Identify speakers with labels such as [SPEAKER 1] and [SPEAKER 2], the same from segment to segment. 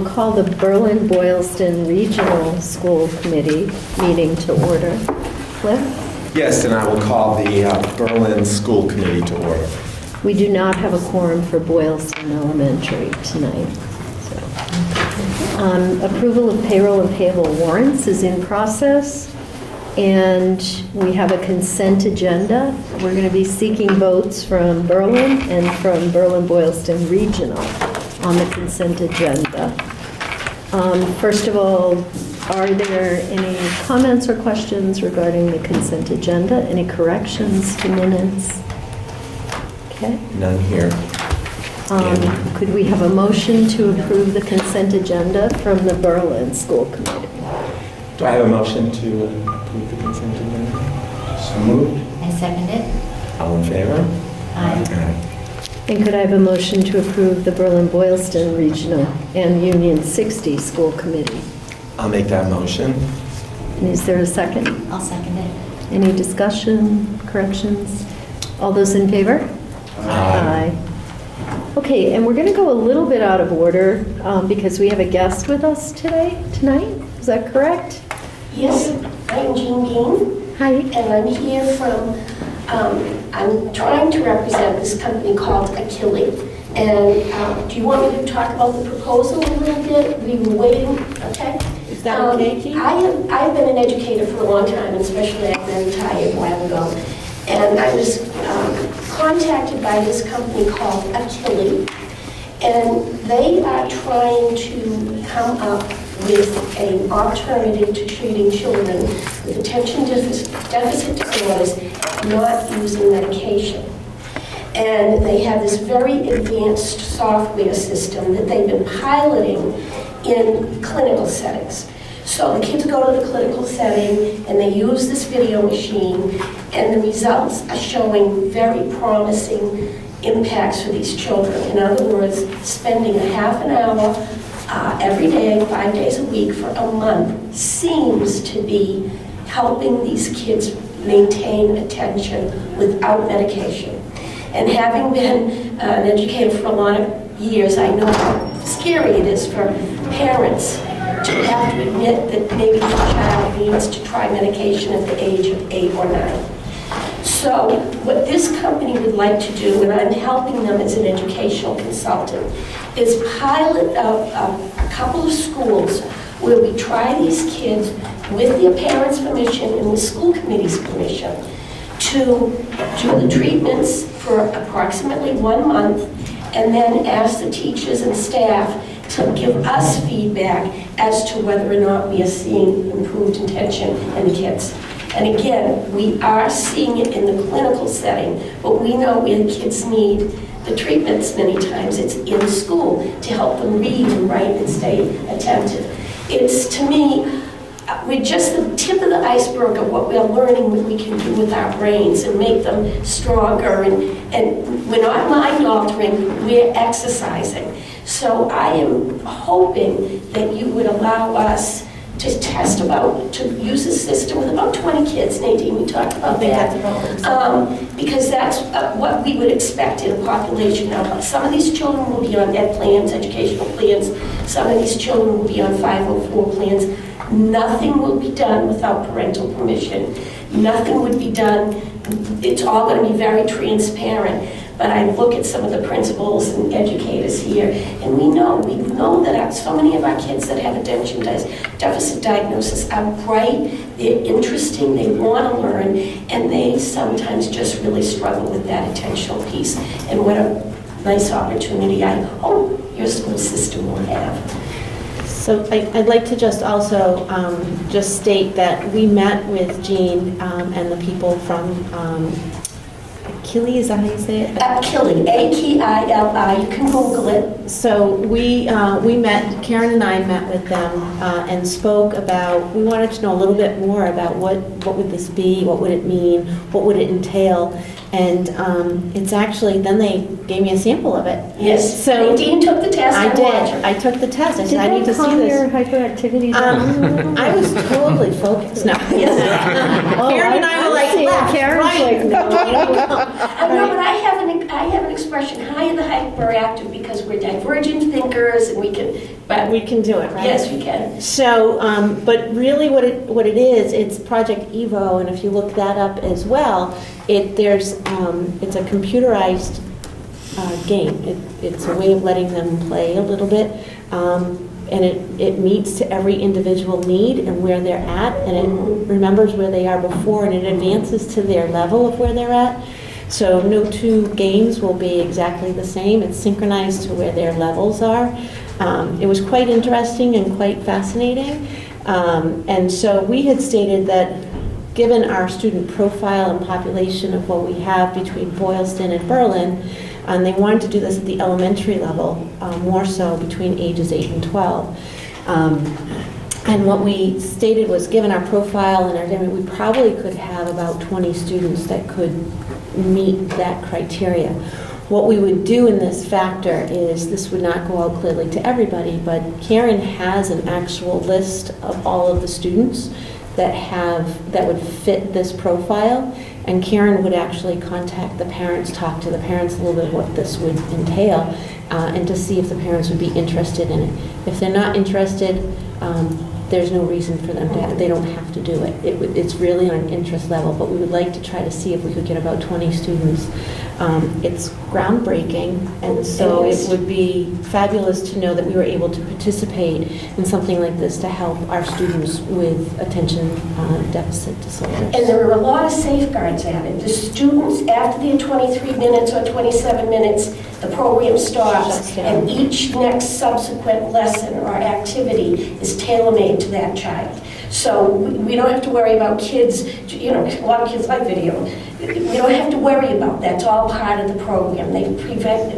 [SPEAKER 1] will call the Berlin-Boylston Regional School Committee meeting to order. Cliff?
[SPEAKER 2] Yes, and I will call the Berlin School Committee to order.
[SPEAKER 1] We do not have a quorum for Boylston Elementary tonight. So. Approval of payroll and payable warrants is in process, and we have a consent agenda. We're going to be seeking votes from Berlin and from Berlin-Boylston Regional on the consent agenda. First of all, are there any comments or questions regarding the consent agenda? Any corrections to minutes? Okay.
[SPEAKER 2] None here.
[SPEAKER 1] Could we have a motion to approve the consent agenda from the Berlin School Committee?
[SPEAKER 2] Do I have a motion to approve the consent agenda?
[SPEAKER 3] So moved.
[SPEAKER 4] I second it.
[SPEAKER 2] All in favor?
[SPEAKER 4] Aye.
[SPEAKER 1] And could I have a motion to approve the Berlin-Boylston Regional and Union 60 School Committee?
[SPEAKER 2] I'll make that motion.
[SPEAKER 1] And is there a second?
[SPEAKER 4] I'll second it.
[SPEAKER 1] Any discussion, corrections? All those in favor? Aye. Okay, and we're going to go a little bit out of order because we have a guest with us tonight. Is that correct?
[SPEAKER 5] Yes, I'm Jean Bean,
[SPEAKER 1] Hi.
[SPEAKER 5] and I'm here from, I'm trying to represent this company called Achille. And do you want me to talk about the proposal a little bit? We were waiting, okay?
[SPEAKER 1] Is that okay, Jean?
[SPEAKER 5] I've been an educator for a long time, and especially I've been retired a while ago. And I was contacted by this company called Achille, and they are trying to come up with an alternative to treating children with attention deficit disorders not using medication. And they have this very advanced software system that they've been piloting in clinical settings. So the kids go to the clinical setting and they use this video machine, and the results are showing very promising impacts for these children. In other words, spending a half an hour every day, 5 days a week for a month seems to be helping these kids maintain attention without medication. And having been an educator for a lot of years, I know how scary it is for parents to have to admit that maybe their child needs to try medication at the age of 8 or 9. So what this company would like to do, and I'm helping them as an educational consultant, is pilot a couple of schools where we try these kids with their parents' permission and with school committee's permission to do the treatments for approximately 1 month, and then ask the teachers and staff to give us feedback as to whether or not we are seeing improved attention in the kids. And again, we are seeing it in the clinical setting, but we know where kids need the treatments many times. It's in school to help them read and write and stay attentive. It's, to me, we're just the tip of the iceberg of what we're learning what we can do with our brains and make them stronger. And we're not mind altering, we're exercising. So I am hoping that you would allow us to to use a system with about 20 kids. Nadine, we talked about that. Because that's what we would expect in a population. Now, some of these children will be on ed plans, educational plans. Some of these children will be on 504 plans. Nothing will be done without parental permission. Nothing would be done. It's all going to be very transparent. But I look at some of the principals and educators here, and we know that so many of our kids that have attention deficit diagnosis are bright, they're interesting, they want to learn, and they sometimes just really struggle with that attentional piece. And what a nice opportunity I hope your school system will have.
[SPEAKER 6] So I'd like to just also just state that we met with Jean and the people from Achille, is that how you say it?
[SPEAKER 5] Achille, A-K-I-L-I, you can Google it.
[SPEAKER 6] So we met, Karen and I met with them and spoke about, we wanted to know a little bit more about what would this be, what would it mean, what would it entail. And it's actually, then they gave me a sample of it.
[SPEAKER 5] Yes,
[SPEAKER 6] So
[SPEAKER 5] Nadine took the test.
[SPEAKER 6] I
[SPEAKER 5] watched
[SPEAKER 6] did.
[SPEAKER 5] her.
[SPEAKER 6] I took the test. I
[SPEAKER 1] Did
[SPEAKER 6] said, I need
[SPEAKER 1] that
[SPEAKER 6] to see
[SPEAKER 1] calm your
[SPEAKER 6] this.
[SPEAKER 1] hyperactivity down?
[SPEAKER 6] I was totally focused. No.
[SPEAKER 1] Oh,
[SPEAKER 6] Karen and I were like,
[SPEAKER 1] see.
[SPEAKER 6] left,
[SPEAKER 1] Karen's
[SPEAKER 6] right.
[SPEAKER 1] like, no.
[SPEAKER 5] I know, but I have an expression, high the hyperactive, because we're divergent thinkers and we can, but
[SPEAKER 6] We can do it, right?
[SPEAKER 5] yes, we can.
[SPEAKER 6] So, but really what it is, it's Project Evo, and if you look that up as well, it's a computerized game. It's a way of letting them play a little bit, and it meets to every individual need and where they're at, and it remembers where they are before, and it advances to their level of where they're at. So no two games will be exactly the same. It's synchronized to where their levels are. It was quite interesting and quite fascinating. And so we had stated that given our student profile and population of what we have between Boylston and Berlin, and they wanted to do this at the elementary level, more so between ages 8 and 12. And what we stated was, given our profile and our demo, we probably could have about 20 students that could meet that criteria. What we would do in this factor is, this would not go out clearly to everybody, but Karen has an actual list of all of the students that would fit this profile, and Karen would actually contact the parents, talk to the parents a little bit what this would entail, and to see if the parents would be interested in it. If they're not interested, there's no reason for them to, they don't have to do it. It's really on an interest level, but we would like to try to see if we could get about 20 students. It's groundbreaking, and so it would be fabulous to know that we were able to participate in something like this to help our students with attention deficit disorders.
[SPEAKER 5] And there are a lot of safeguards added. The students, after their 23 minutes or 27 minutes, the program stops, and each next subsequent lesson or activity is tailor-made to that child. So we don't have to worry about kids, a lot of kids like video. We don't have to worry about that. It's all part of the program. They've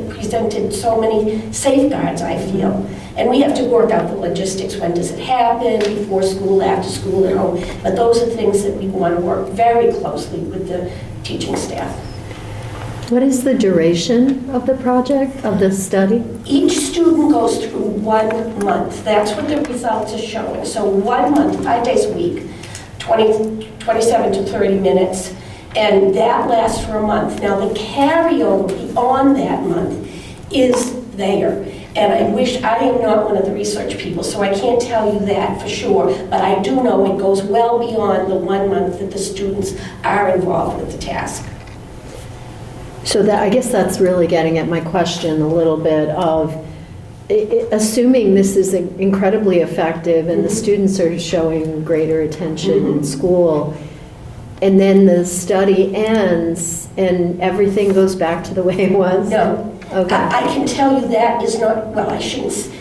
[SPEAKER 5] presented so many safeguards, I feel. And we have to work out the logistics. When does it happen? Before school, after school, at home. But those are things that we want to work very closely with the teaching staff.
[SPEAKER 1] What is the duration of the project, of the study?
[SPEAKER 5] Each student goes through 1 month. That's what the results are showing. So 1 month, 5 days a week, 27 to 30 minutes, and that lasts for a month. Now, the carryover beyond that month is there. And I am not one of the research people, so I can't tell you that for sure, but I do know it goes well beyond the 1 month that the students are involved with the task.
[SPEAKER 1] So that, I guess that's really getting at my question a little bit of, assuming this is incredibly effective and the students are showing greater attention in school, and then the study ends and everything goes back to the way it was?
[SPEAKER 5] No.
[SPEAKER 1] Okay.
[SPEAKER 5] I can tell you that is not, well, I shouldn't,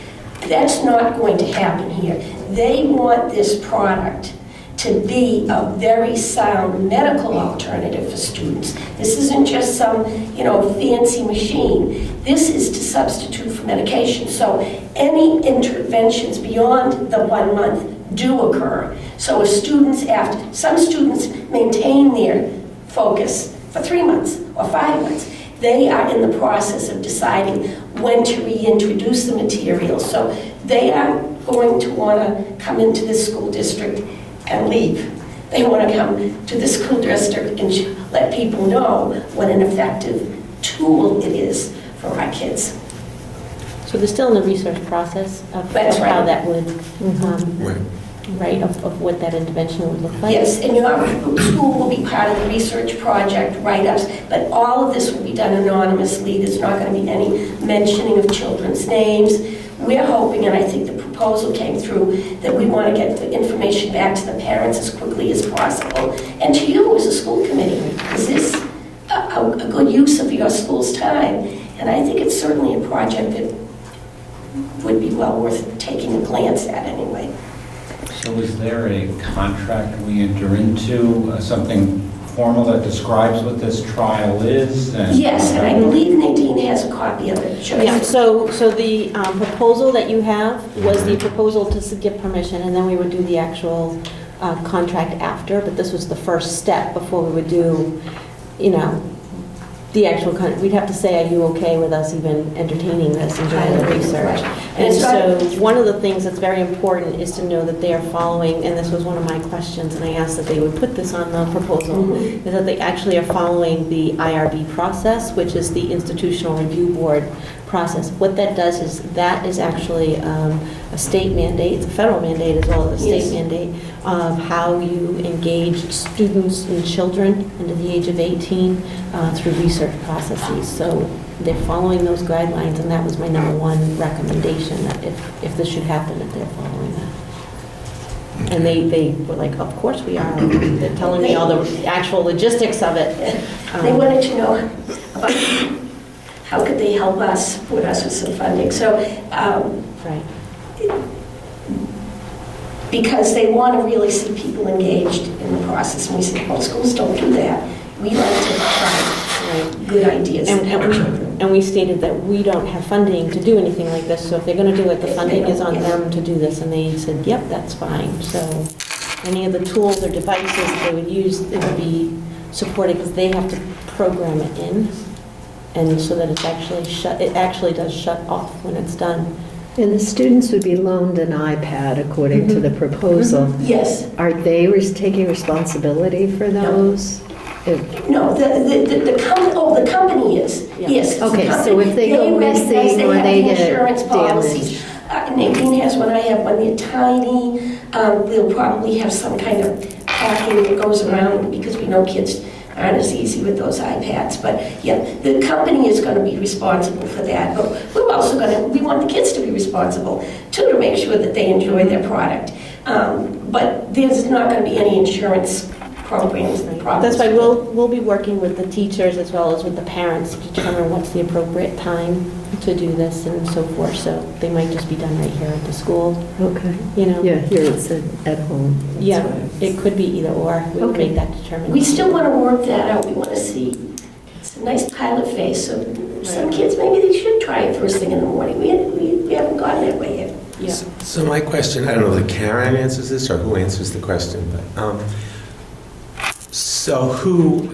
[SPEAKER 5] that's not going to happen here. They want this product to be a very sound medical alternative for students. This isn't just some, fancy machine. This is to substitute for medication. So any interventions beyond the 1 month do occur. So if some students maintain their focus for 3 months or 5 months, they are in the process of deciding when to reintroduce the material. So they aren't going to want to come into this school district and leave. They want to come to the school district and let people know what an effective tool it is for our kids.
[SPEAKER 6] So they're still in the research process of
[SPEAKER 5] That's
[SPEAKER 6] how
[SPEAKER 5] right.
[SPEAKER 6] that would, of what that intervention would look like?
[SPEAKER 5] Yes, and your school will be part of the research project write-ups, but all of this will be done anonymously. There's not going to be any mentioning of children's names. We're hoping, and I think the proposal came through, that we want to get the information back to the parents as quickly as possible. And to you as a school committee, is this a good use of your school's time? And I think it's certainly a project that would be well worth taking a glance at anyway.
[SPEAKER 3] So is there a contract we enter into, something formal that describes what this trial is?
[SPEAKER 5] Yes, and I believe Nadine has a copy of it.
[SPEAKER 6] Yeah, so the proposal that you have was the proposal to give permission, and then we would do the actual contract after, but this was the first step before we would do, the actual, we'd have to say, are you okay with us even entertaining this and doing the research?
[SPEAKER 5] Right.
[SPEAKER 6] And
[SPEAKER 5] it's
[SPEAKER 6] so
[SPEAKER 5] not-
[SPEAKER 6] one of the things that's very important is to know that they are following, and this was one of my questions, and I asked that they would put this on the proposal,
[SPEAKER 5] Mhm.
[SPEAKER 6] is that they actually are following the IRB process, which is the Institutional Review Board process. What that does is, that is actually a state mandate, it's a federal mandate as well as a
[SPEAKER 5] Yes.
[SPEAKER 6] state mandate, of how you engage students and children under the age of 18 through research processes. So they're following those guidelines, and that was my number one recommendation, that if this should happen, that they're following that. And they were like, of course we are. They're telling me all the actual logistics of it.
[SPEAKER 5] They wanted to know about how could they help us, support us with some funding. So,
[SPEAKER 6] Right.
[SPEAKER 5] because they want to really see people engaged in the process. And we said, well, schools don't do that. We like to try good ideas and help children.
[SPEAKER 6] And we stated that we don't have funding to do anything like this, so if they're going to do it, the funding is on them to do this. And they said, yep, that's fine. So any of the tools or devices that they would use, it would be supported, because they have to program it in, and so that it's actually it actually does shut off when it's done.
[SPEAKER 1] And the students would be loaned an iPad according to the proposal.
[SPEAKER 5] Yes.
[SPEAKER 1] Are they taking responsibility for those?
[SPEAKER 5] No, the company is.
[SPEAKER 6] Yeah.
[SPEAKER 5] Yes. it's the
[SPEAKER 1] Okay, so
[SPEAKER 5] company.
[SPEAKER 1] if they go
[SPEAKER 5] recognize
[SPEAKER 1] missing or
[SPEAKER 5] have
[SPEAKER 1] they
[SPEAKER 5] the
[SPEAKER 1] get
[SPEAKER 5] insurance policies. Nadine has one, I have one. They're tiny. They'll probably have some kind of packing that goes around, because we know kids aren't as easy with those iPads. But yeah, the company is going to be responsible for that. But we're also we want the kids to be responsible too, to make sure that they enjoy their product. But there's not going to be any insurance programs and problems.
[SPEAKER 6] That's why we'll be working with the teachers as well as with the parents to determine what's the appropriate time to do this and so forth. So they might just be done right here at the school,
[SPEAKER 1] Okay.
[SPEAKER 6] you know?
[SPEAKER 1] Yeah, here it's at home. That's
[SPEAKER 6] Yeah,
[SPEAKER 1] what I was-
[SPEAKER 6] it could be either or. We would
[SPEAKER 1] Okay.
[SPEAKER 6] make that determination.
[SPEAKER 5] We still want to work that out. We want to see, it's a nice pilot phase, so some kids, maybe they should try it first thing in the morning. We haven't gotten that way yet.
[SPEAKER 6] Yeah.
[SPEAKER 2] So my question, I don't know if Karen answers this or who answers the question, but so who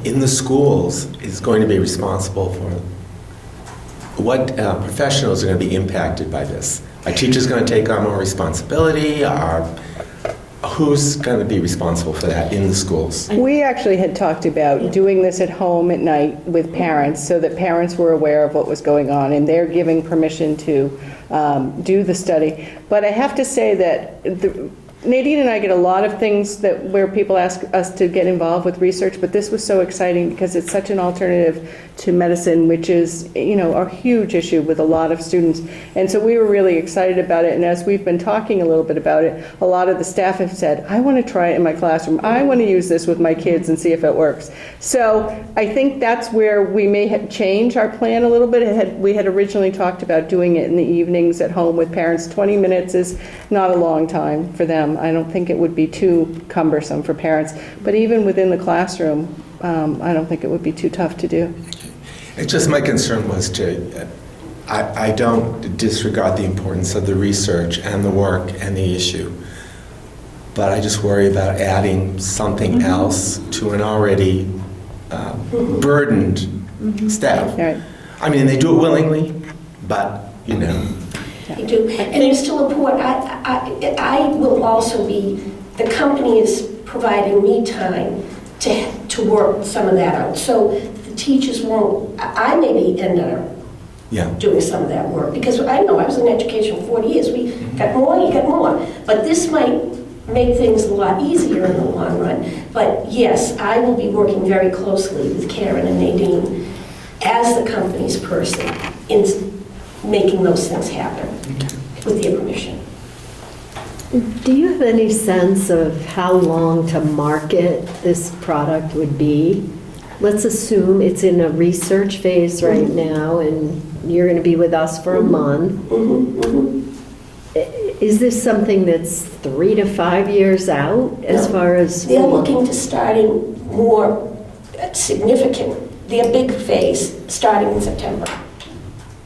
[SPEAKER 2] in the schools is going to be responsible for, what professionals are going to be impacted by this? Are teachers going to take on more responsibility? Who's going to be responsible for that in the schools?
[SPEAKER 7] We actually had talked about doing this at home at night with parents, so that parents were aware of what was going on, and they're giving permission to do the study. But I have to say that Nadine and I get a lot of things where people ask us to get involved with research, but this was so exciting because it's such an alternative to medicine, which is, a huge issue with a lot of students. And so we were really excited about it. And as we've been talking a little bit about it, a lot of the staff have said, I want to try it in my classroom. I want to use this with my kids and see if it works. So I think that's where we may have changed our plan a little bit. We had originally talked about doing it in the evenings at home with parents. 20 minutes is not a long time for them. I don't think it would be too cumbersome for parents. But even within the classroom, I don't think it would be too tough to do.
[SPEAKER 2] It's just my concern was I don't disregard the importance of the research and the work and the issue, but I just worry about adding something else to an already burdened staff.
[SPEAKER 7] Right.
[SPEAKER 2] I mean, they do it willingly, but,
[SPEAKER 5] They do. And Mr. Laporte, I will also be, the company is providing me time to work some of that out. So the teachers won't, I maybe end up
[SPEAKER 2] yeah.
[SPEAKER 5] doing some of that work. Because I know I was in education for 40 years. We got more, you get more. But this might make things a lot easier in the long run. But yes, I will be working very closely with Karen and Nadine as the company's person in making those things happen with their permission.
[SPEAKER 1] Do you have any sense of how long to market this product would be? Let's assume it's in a research phase right now, and you're going to be with us for a month. Is this something that's 3 to 5 years out as far as?
[SPEAKER 5] They're looking to starting more significant, their big phase, starting in September.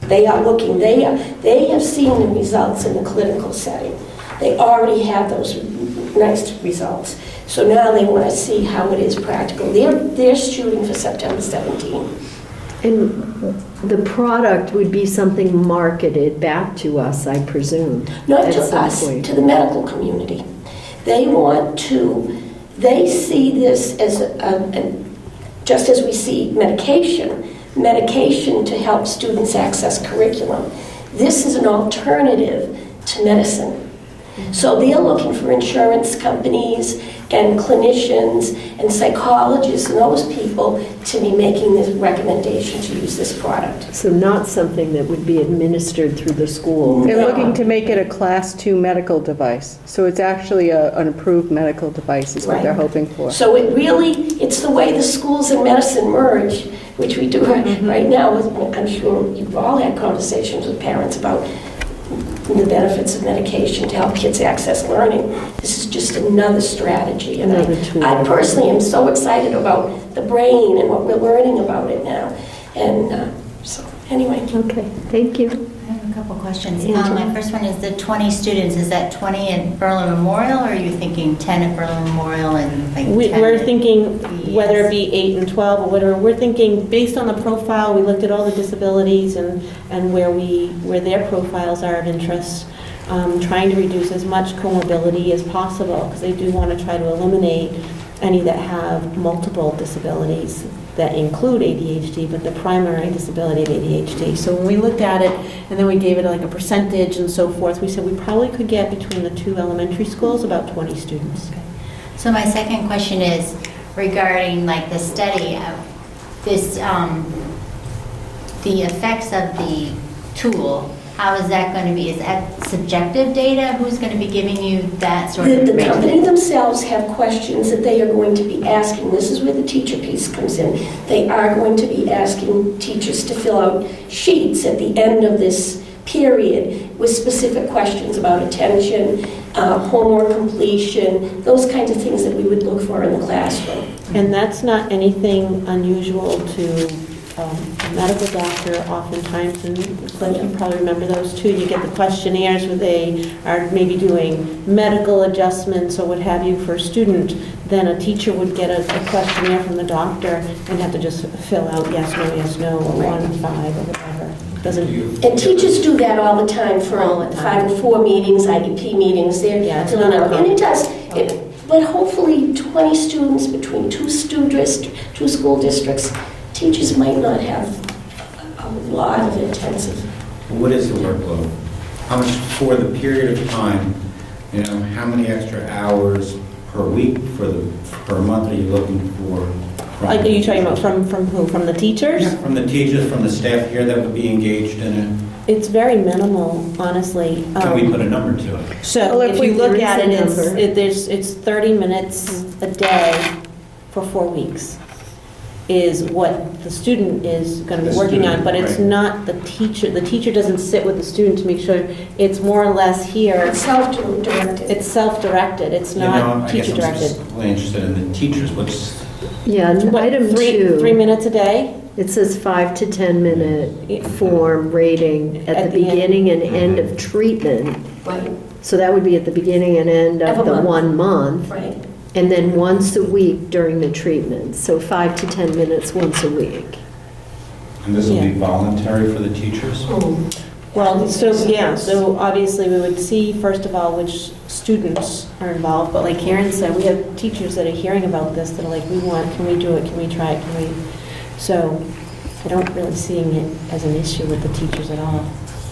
[SPEAKER 5] They are looking, they have seen the results in the clinical setting. They already have those nice results. So now they want to see how it is practical. They're shooting for September 17.
[SPEAKER 1] And the product would be something marketed back to us, I presume.
[SPEAKER 5] Not
[SPEAKER 1] at
[SPEAKER 5] to
[SPEAKER 1] some
[SPEAKER 5] us,
[SPEAKER 1] point.
[SPEAKER 5] to the medical community. They see this as, just as we see medication to help students access curriculum. This is an alternative to medicine. So they're looking for insurance companies and clinicians and psychologists and those people to be making this recommendation to use this product.
[SPEAKER 1] So not something that would be administered through the school.
[SPEAKER 7] They're looking to make it a Class 2 medical device. So it's actually an approved medical device is what they're
[SPEAKER 5] Right.
[SPEAKER 7] hoping for.
[SPEAKER 5] So it's the way the schools and medicine merge, which we do right now. I'm sure you've all had conversations with parents about the benefits of medication to help kids access learning. This is just another strategy. And
[SPEAKER 1] Another tool.
[SPEAKER 5] I personally am so excited about the brain and what we're learning about it now. And so, anyway.
[SPEAKER 1] Okay, thank you.
[SPEAKER 4] I have a couple questions.
[SPEAKER 1] Angela?
[SPEAKER 4] My first one is the 20 students, is that 20 at Berlin Memorial, or are you thinking 10 at Berlin Memorial and like 10?
[SPEAKER 6] We're thinking
[SPEAKER 4] Yes.
[SPEAKER 6] whether it be 8 and 12 or whatever, we're thinking based on the profile, we looked at all the disabilities and where their profiles are of interest, trying to reduce as much comorbidity as possible, because they do want to try to eliminate any that have multiple disabilities that include ADHD, but the primary disability of ADHD. So when we looked at it, and then we gave it like a percentage and so forth, we said we probably could get between the 2 elementary schools about 20 students.
[SPEAKER 4] So my second question is regarding like the study of this, the effects of the tool. How is that going to be? Is that subjective data? Who's going to be giving you that sort of
[SPEAKER 5] The
[SPEAKER 4] information?
[SPEAKER 5] company themselves have questions that they are going to be asking. This is where the teacher piece comes in. They are going to be asking teachers to fill out sheets at the end of this period with specific questions about attention, homework completion, those kinds of things that we would look for in the classroom.
[SPEAKER 6] And that's not anything unusual to a medical doctor oftentimes, and Clint, you probably remember those too. You get the questionnaires where they are maybe doing medical adjustments or what have you for a student. Then a teacher would get a questionnaire from the doctor and have to just fill out yes, no, or 1 and 5 or whatever. Doesn't.
[SPEAKER 5] And teachers do that all the time for
[SPEAKER 6] All the time.
[SPEAKER 5] 504 meetings, IEP meetings. They're
[SPEAKER 6] Yeah, it's
[SPEAKER 5] filling
[SPEAKER 6] not
[SPEAKER 5] out. And it does,
[SPEAKER 6] Okay.
[SPEAKER 5] but hopefully 20 students between two school districts, teachers might not have a lot of intensive.
[SPEAKER 3] What is the workload? How much for the period of time, how many extra hours per week, per month are you looking for?
[SPEAKER 6] Like, are you talking about from who? From the teachers?
[SPEAKER 3] Yeah, from the teachers, from the staff here that would be engaged in it?
[SPEAKER 6] It's very minimal, honestly.
[SPEAKER 3] Can we put a number to it?
[SPEAKER 6] So
[SPEAKER 1] Well,
[SPEAKER 6] if you
[SPEAKER 1] there
[SPEAKER 6] look
[SPEAKER 1] is
[SPEAKER 6] at
[SPEAKER 1] a
[SPEAKER 6] it,
[SPEAKER 1] number.
[SPEAKER 6] it's 30 minutes a day for 4 weeks is what the student is going to be
[SPEAKER 3] The
[SPEAKER 6] working on,
[SPEAKER 3] student,
[SPEAKER 6] but it's
[SPEAKER 3] right.
[SPEAKER 6] not the teacher. The teacher doesn't sit with the student to make sure. It's more or less here.
[SPEAKER 5] It's self-directed.
[SPEAKER 6] It's self-directed. It's not
[SPEAKER 3] I guess I'm
[SPEAKER 6] teacher-directed.
[SPEAKER 3] specifically interested in the teachers. What's,
[SPEAKER 1] Yeah, item 2.
[SPEAKER 6] 3 minutes a day?
[SPEAKER 1] It says 5 to 10 minute form rating at
[SPEAKER 6] At
[SPEAKER 1] the
[SPEAKER 6] the end.
[SPEAKER 1] beginning and end of treatment.
[SPEAKER 5] Right,
[SPEAKER 1] So that would be at the beginning and end
[SPEAKER 5] Of a
[SPEAKER 1] of the
[SPEAKER 5] month.
[SPEAKER 1] 1 month.
[SPEAKER 5] right.
[SPEAKER 1] And then once a week during the treatment. So 5 to 10 minutes once a week.
[SPEAKER 3] and this will be
[SPEAKER 6] Yeah.
[SPEAKER 3] voluntary for the teachers?
[SPEAKER 6] Well, so obviously we would see, first of all, which students are involved, but like Karen said, we have teachers that are hearing about this that are like, can we do it, can we try it, can we? So I don't really seeing it as an issue with the teachers at all,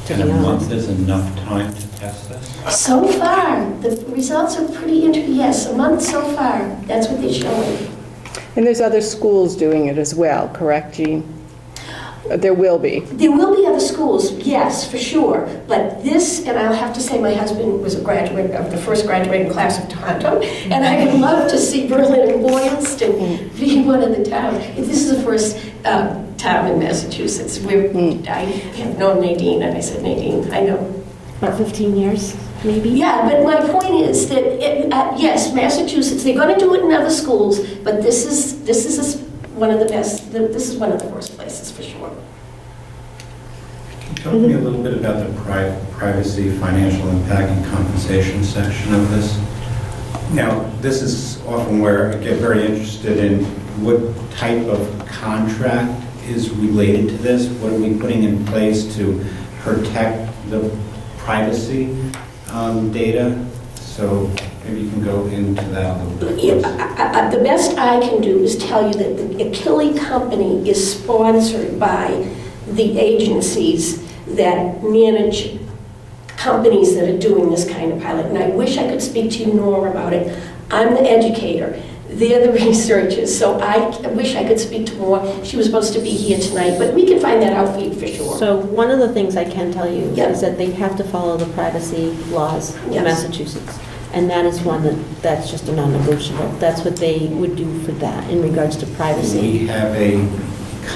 [SPEAKER 6] to
[SPEAKER 3] And
[SPEAKER 6] be
[SPEAKER 3] a month
[SPEAKER 6] honest.
[SPEAKER 3] is enough time to test this?
[SPEAKER 5] So far, the results are pretty yes, a month so far. That's what they're showing.
[SPEAKER 7] And there's other schools doing it as well, correct, Jean? There will be.
[SPEAKER 5] There will be other schools, yes, for sure. But this, and I'll have to say my husband was a graduate of the first graduating class of Tohoto, and I would love to see Berlin and Boylston be one of the towns. This is the first town in Massachusetts where I have known Nadine, and I said, Nadine, I know.
[SPEAKER 6] About 15 years, maybe?
[SPEAKER 5] Yeah, but my point is that, yes, Massachusetts, they're going to do it in other schools, but this is one of the best, this is one of the worst places for sure.
[SPEAKER 3] Can you talk to me a little bit about the privacy, financial impact, and compensation section of this? Now, this is often where I get very interested in what type of contract is related to this? What are we putting in place to protect the privacy data? So maybe you can go into that a little bit.
[SPEAKER 5] Yeah, the best I can do is tell you that the Achille Company is sponsored by the agencies that manage companies that are doing this kind of pilot. And I wish I could speak to you more about it. I'm the educator. They're the researchers, so I wish I could speak to more. She was supposed to be here tonight, but we can find that out for you for sure.
[SPEAKER 6] So one of the things I can tell you
[SPEAKER 5] Yeah.
[SPEAKER 6] is that they have to follow the privacy laws in
[SPEAKER 5] Yes.
[SPEAKER 6] Massachusetts. And that is one that's just a non-negotiable. That's what they would do for that in regards to privacy.
[SPEAKER 3] We have a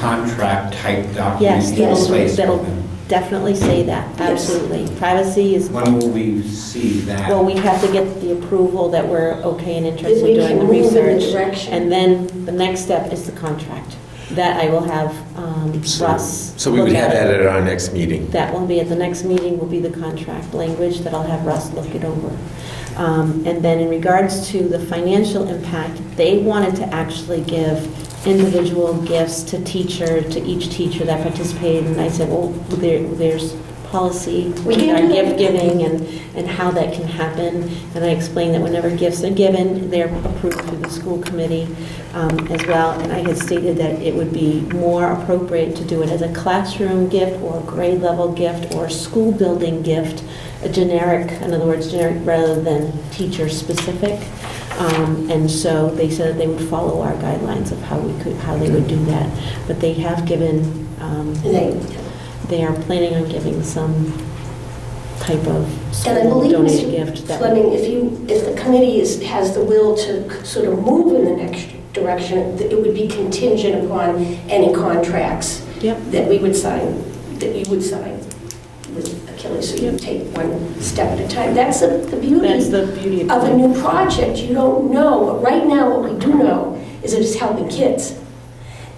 [SPEAKER 3] contract type document
[SPEAKER 6] Yes,
[SPEAKER 3] in
[SPEAKER 5] yes.
[SPEAKER 3] place.
[SPEAKER 6] that'll
[SPEAKER 3] with them.
[SPEAKER 6] definitely say that,
[SPEAKER 5] Yes.
[SPEAKER 6] absolutely. Privacy is,
[SPEAKER 3] When will we see that?
[SPEAKER 6] well, we have to get the approval that we're okay and
[SPEAKER 5] That
[SPEAKER 6] interested
[SPEAKER 5] we
[SPEAKER 6] in doing
[SPEAKER 5] can
[SPEAKER 6] the
[SPEAKER 5] move in the
[SPEAKER 6] research.
[SPEAKER 5] direction.
[SPEAKER 6] And then the next step is the contract. That I will have Russ
[SPEAKER 2] So we
[SPEAKER 6] look
[SPEAKER 2] would have
[SPEAKER 6] at.
[SPEAKER 2] that at our next meeting.
[SPEAKER 6] That will be at the next meeting, will be the contract language that I'll have Russ look it over. And then in regards to the financial impact, they wanted to actually give individual gifts to each teacher that participated. And I said, well, there's policy
[SPEAKER 5] We
[SPEAKER 6] in
[SPEAKER 5] can
[SPEAKER 6] our
[SPEAKER 5] do
[SPEAKER 6] gift
[SPEAKER 5] that.
[SPEAKER 6] giving and how that can happen. And I explained that whenever gifts are given, they're approved through the school committee as well. And I had stated that it would be more appropriate to do it as a classroom gift or a grade level gift or a school building gift, a generic, in other words, generic rather than teacher specific. And so they said that they would follow our guidelines of how they would do that. But they have given, they are planning on giving some type of
[SPEAKER 5] And I
[SPEAKER 6] school
[SPEAKER 5] believe,
[SPEAKER 6] donated
[SPEAKER 5] Mr.
[SPEAKER 6] gift. that would-
[SPEAKER 5] Fleming, if the committee has the will to sort of move in the next direction, it would be contingent upon any contracts
[SPEAKER 6] Yep.
[SPEAKER 5] that we would sign, that you would sign with Achilles, so you take one step at a time. That's the
[SPEAKER 6] That's
[SPEAKER 5] beauty
[SPEAKER 6] the beauty of
[SPEAKER 5] of a
[SPEAKER 6] it.
[SPEAKER 5] new project. You don't know, but right now what we do know is that it's helping kids.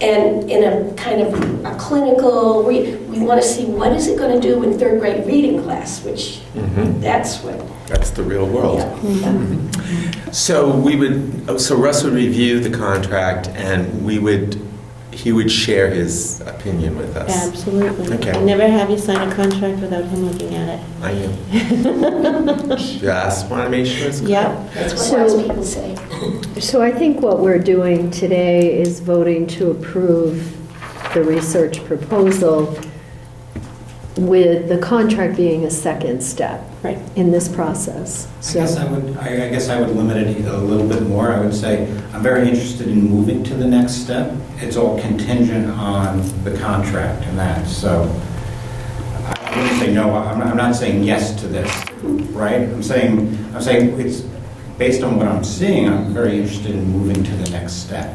[SPEAKER 5] And in a kind of a clinical, we want to see what is it going to do in third grade reading class, which that's what.
[SPEAKER 2] That's the real world.
[SPEAKER 5] Yeah.
[SPEAKER 2] So Russ would review the contract and he would share his opinion with us.
[SPEAKER 6] Absolutely.
[SPEAKER 2] Okay.
[SPEAKER 6] I never have you sign a contract without him looking at it.
[SPEAKER 2] I am. Just want to make sure it's good.
[SPEAKER 6] Yep.
[SPEAKER 5] That's what
[SPEAKER 1] So-
[SPEAKER 5] wise people say.
[SPEAKER 1] So I think what we're doing today is voting to approve the research proposal with the contract being a second step
[SPEAKER 6] Right.
[SPEAKER 1] in this process.
[SPEAKER 3] I guess I would limit it a little bit more. I would say, I'm very interested in moving to the next step. It's all contingent on the contract and that, so I wouldn't say no, I'm not saying yes to this, right? I'm saying it's, based on what I'm seeing, I'm very interested in moving to the next step,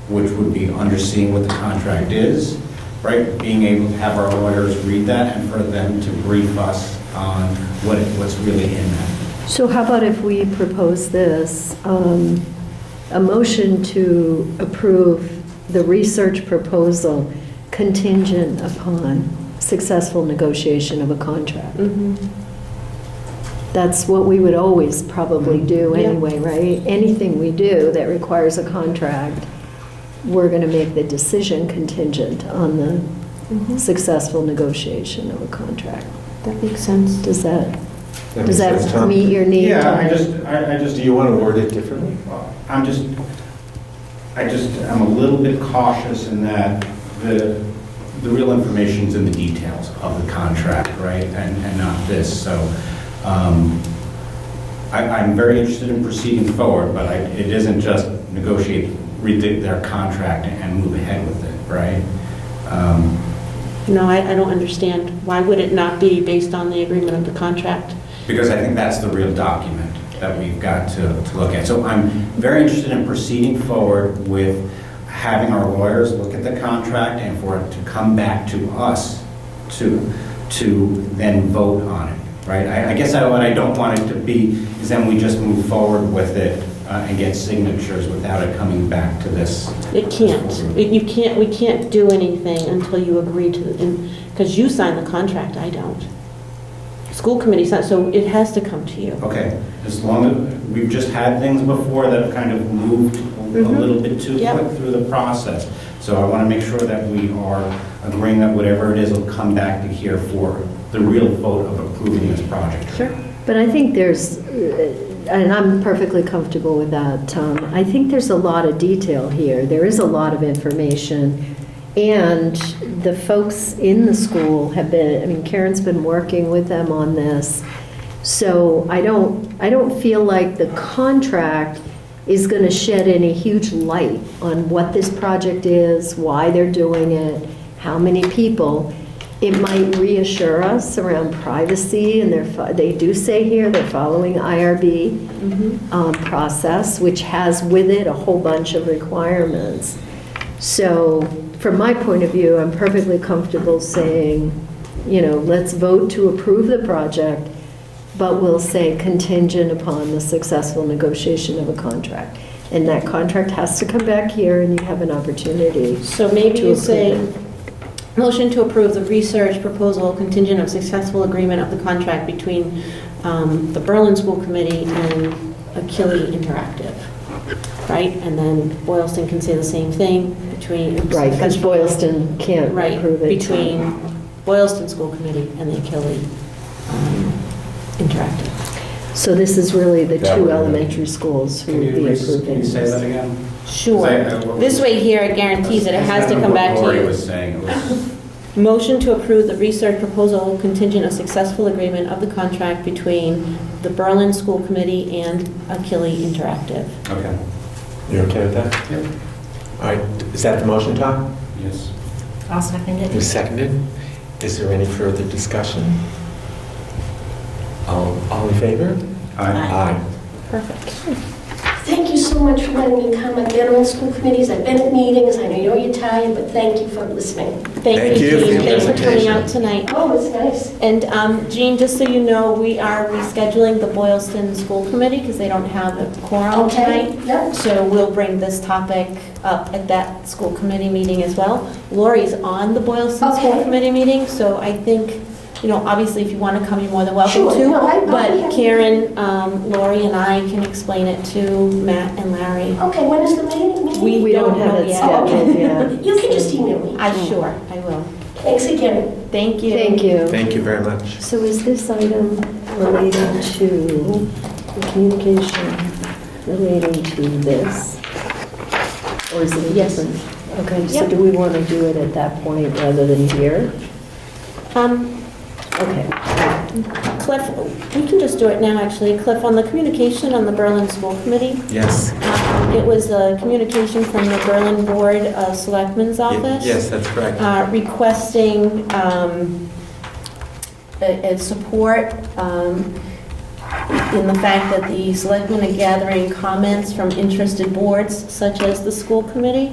[SPEAKER 3] which would be understanding what the contract is, right? Being able to have our lawyers read that and for them to brief us on what's really in that.
[SPEAKER 1] So how about if we propose this, a motion to approve the research proposal contingent upon successful negotiation of a contract?
[SPEAKER 6] Mhm.
[SPEAKER 1] That's what we would always probably do
[SPEAKER 6] Yeah.
[SPEAKER 1] anyway, right? Anything we do that requires a contract, we're going to make the decision contingent on the
[SPEAKER 6] Mhm.
[SPEAKER 1] successful negotiation of a contract.
[SPEAKER 6] That makes sense.
[SPEAKER 1] Does that
[SPEAKER 2] makes sense, Tom.
[SPEAKER 1] meet your need?
[SPEAKER 3] Yeah,
[SPEAKER 1] Tom?
[SPEAKER 3] I just,
[SPEAKER 2] Do you want to word it differently?
[SPEAKER 3] I'm a little bit cautious in that the real information's in the details of the contract, right? And not this, so, I'm very interested in proceeding forward, but it isn't just negotiate, read their contract and move ahead with it, right?
[SPEAKER 6] No, I don't understand. Why would it not be based on the agreement of the contract?
[SPEAKER 3] Because I think that's the real document that we've got to look at. So I'm very interested in proceeding forward with having our lawyers look at the contract and for it to come back to us to then vote on it, right? I guess what I don't want it to be is then we just move forward with it and get signatures without it coming back to this.
[SPEAKER 6] It can't. We can't do anything until you agree to, because you sign the contract, I don't. School committee signs, so it has to come to you.
[SPEAKER 3] Okay, as long as, we've just had things before that have kind of moved a little bit too
[SPEAKER 6] Yep.
[SPEAKER 3] quick through the process. So I want to make sure that we are agreeing that whatever it is will come back to here for the real vote of approving this project.
[SPEAKER 6] Sure.
[SPEAKER 1] But I think there's, and I'm perfectly comfortable with that, Tom, I think there's a lot of detail here. There is a lot of information. And the folks in the school have been, I mean, Karen's been working with them on this. So I don't feel like the contract is going to shed any huge light on what this project is, why they're doing it, how many people. It might reassure us around privacy, and they do say here they're following IRB process, which has with it a whole bunch of requirements. So from my point of view, I'm perfectly comfortable saying, let's vote to approve the project, but we'll say contingent upon the successful negotiation of a contract. And that contract has to come back here, and you have an opportunity.
[SPEAKER 6] So maybe
[SPEAKER 1] to
[SPEAKER 6] you
[SPEAKER 1] approve
[SPEAKER 6] say,
[SPEAKER 1] it.
[SPEAKER 6] motion to approve the research proposal contingent of successful agreement of the contract between the Berlin School Committee and Achille Interactive, right? And then Boylston can say the same thing between.
[SPEAKER 1] Right, because Boylston can't
[SPEAKER 6] Right,
[SPEAKER 1] approve it.
[SPEAKER 6] between Boylston School Committee and the Achille Interactive.
[SPEAKER 1] So this is really the
[SPEAKER 3] That
[SPEAKER 1] two
[SPEAKER 3] would-
[SPEAKER 1] elementary schools who
[SPEAKER 3] Can
[SPEAKER 1] would be
[SPEAKER 3] you
[SPEAKER 1] approving
[SPEAKER 3] say that
[SPEAKER 1] this.
[SPEAKER 3] again?
[SPEAKER 6] Sure. This way here, it guarantees that it has to come back to
[SPEAKER 3] Lori
[SPEAKER 6] you.
[SPEAKER 3] was saying. It was-
[SPEAKER 6] Motion to approve the research proposal contingent of successful agreement of the contract between the Berlin School Committee and Achille Interactive.
[SPEAKER 3] Okay,
[SPEAKER 2] You okay with that?
[SPEAKER 3] Yep.
[SPEAKER 2] All right, is that the motion, Tom?
[SPEAKER 3] yes.
[SPEAKER 4] I'll second
[SPEAKER 2] You
[SPEAKER 4] it.
[SPEAKER 2] seconded? Is there any further discussion? All in favor? Aye.
[SPEAKER 6] Perfect.
[SPEAKER 5] Thank you so much for letting me come. I've been on school committees, I've been at meetings, I know you're tired, but thank you for listening.
[SPEAKER 6] Thank
[SPEAKER 2] Thank
[SPEAKER 6] you,
[SPEAKER 2] you for
[SPEAKER 6] Jean.
[SPEAKER 2] your
[SPEAKER 6] Thanks for coming
[SPEAKER 2] presentation.
[SPEAKER 6] out tonight.
[SPEAKER 5] Oh, it's nice.
[SPEAKER 6] And Jean, just so you know, we are rescheduling the Boylston School Committee because they don't have a quorum
[SPEAKER 5] Okay,
[SPEAKER 6] tonight.
[SPEAKER 5] yep.
[SPEAKER 6] So we'll bring this topic up at that school committee meeting as well. Lori's on the Boylston School
[SPEAKER 5] Okay.
[SPEAKER 6] Committee meeting, so I think, obviously if you want to come, you're more than welcome
[SPEAKER 5] Sure,
[SPEAKER 6] to.
[SPEAKER 5] no, I'll be
[SPEAKER 6] But
[SPEAKER 5] happy.
[SPEAKER 6] Karen, Lori, and I can explain it to Matt and Larry.
[SPEAKER 5] Okay, when is the meeting?
[SPEAKER 1] We don't have
[SPEAKER 6] know
[SPEAKER 1] it
[SPEAKER 6] yet.
[SPEAKER 1] scheduled yet.
[SPEAKER 5] You can just email me.
[SPEAKER 6] I will.
[SPEAKER 5] Thanks again.
[SPEAKER 6] Thank you.
[SPEAKER 1] Thank you.
[SPEAKER 2] Thank you very much.
[SPEAKER 1] So is this item related to the communication relating to this? Or is it a
[SPEAKER 6] Yes.
[SPEAKER 1] different? Okay, so
[SPEAKER 6] Yep.
[SPEAKER 1] do we want to do it at that point rather than here? Okay.
[SPEAKER 6] Cliff, we can just do it now, actually. Cliff, on the communication on the Berlin School Committee,
[SPEAKER 2] Yes.
[SPEAKER 6] it was a communication from the Berlin Board of Selectmen's office.
[SPEAKER 2] Yes, that's correct.
[SPEAKER 6] Requesting a support in the fact that the selectmen are gathering comments from interested boards, such as the school committee,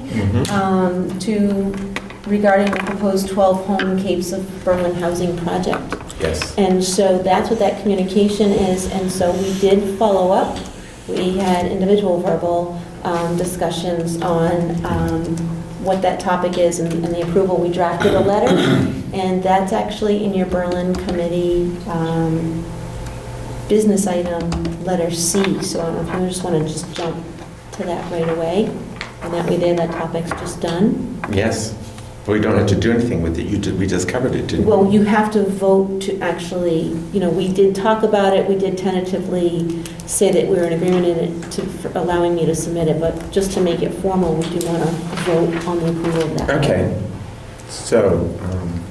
[SPEAKER 6] regarding the proposed 12-home Capes of Berlin housing project.
[SPEAKER 2] Yes.
[SPEAKER 6] And so that's what that communication is, and so we did follow up. We had individual verbal discussions on what that topic is and the approval. We drafted a letter, and that's actually in your Berlin Committee business item, letter C. So I don't know if you just want to just jump to that right away, and that way there, that topic's just done.
[SPEAKER 2] Yes. We don't have to do anything with it. We just covered it, didn't we?
[SPEAKER 6] Well, you have to vote to actually, we did talk about it, we did tentatively say that we were in agreement in it for allowing me to submit it, but just to make it formal, we do want to vote on the approval of that.
[SPEAKER 2] Okay. So,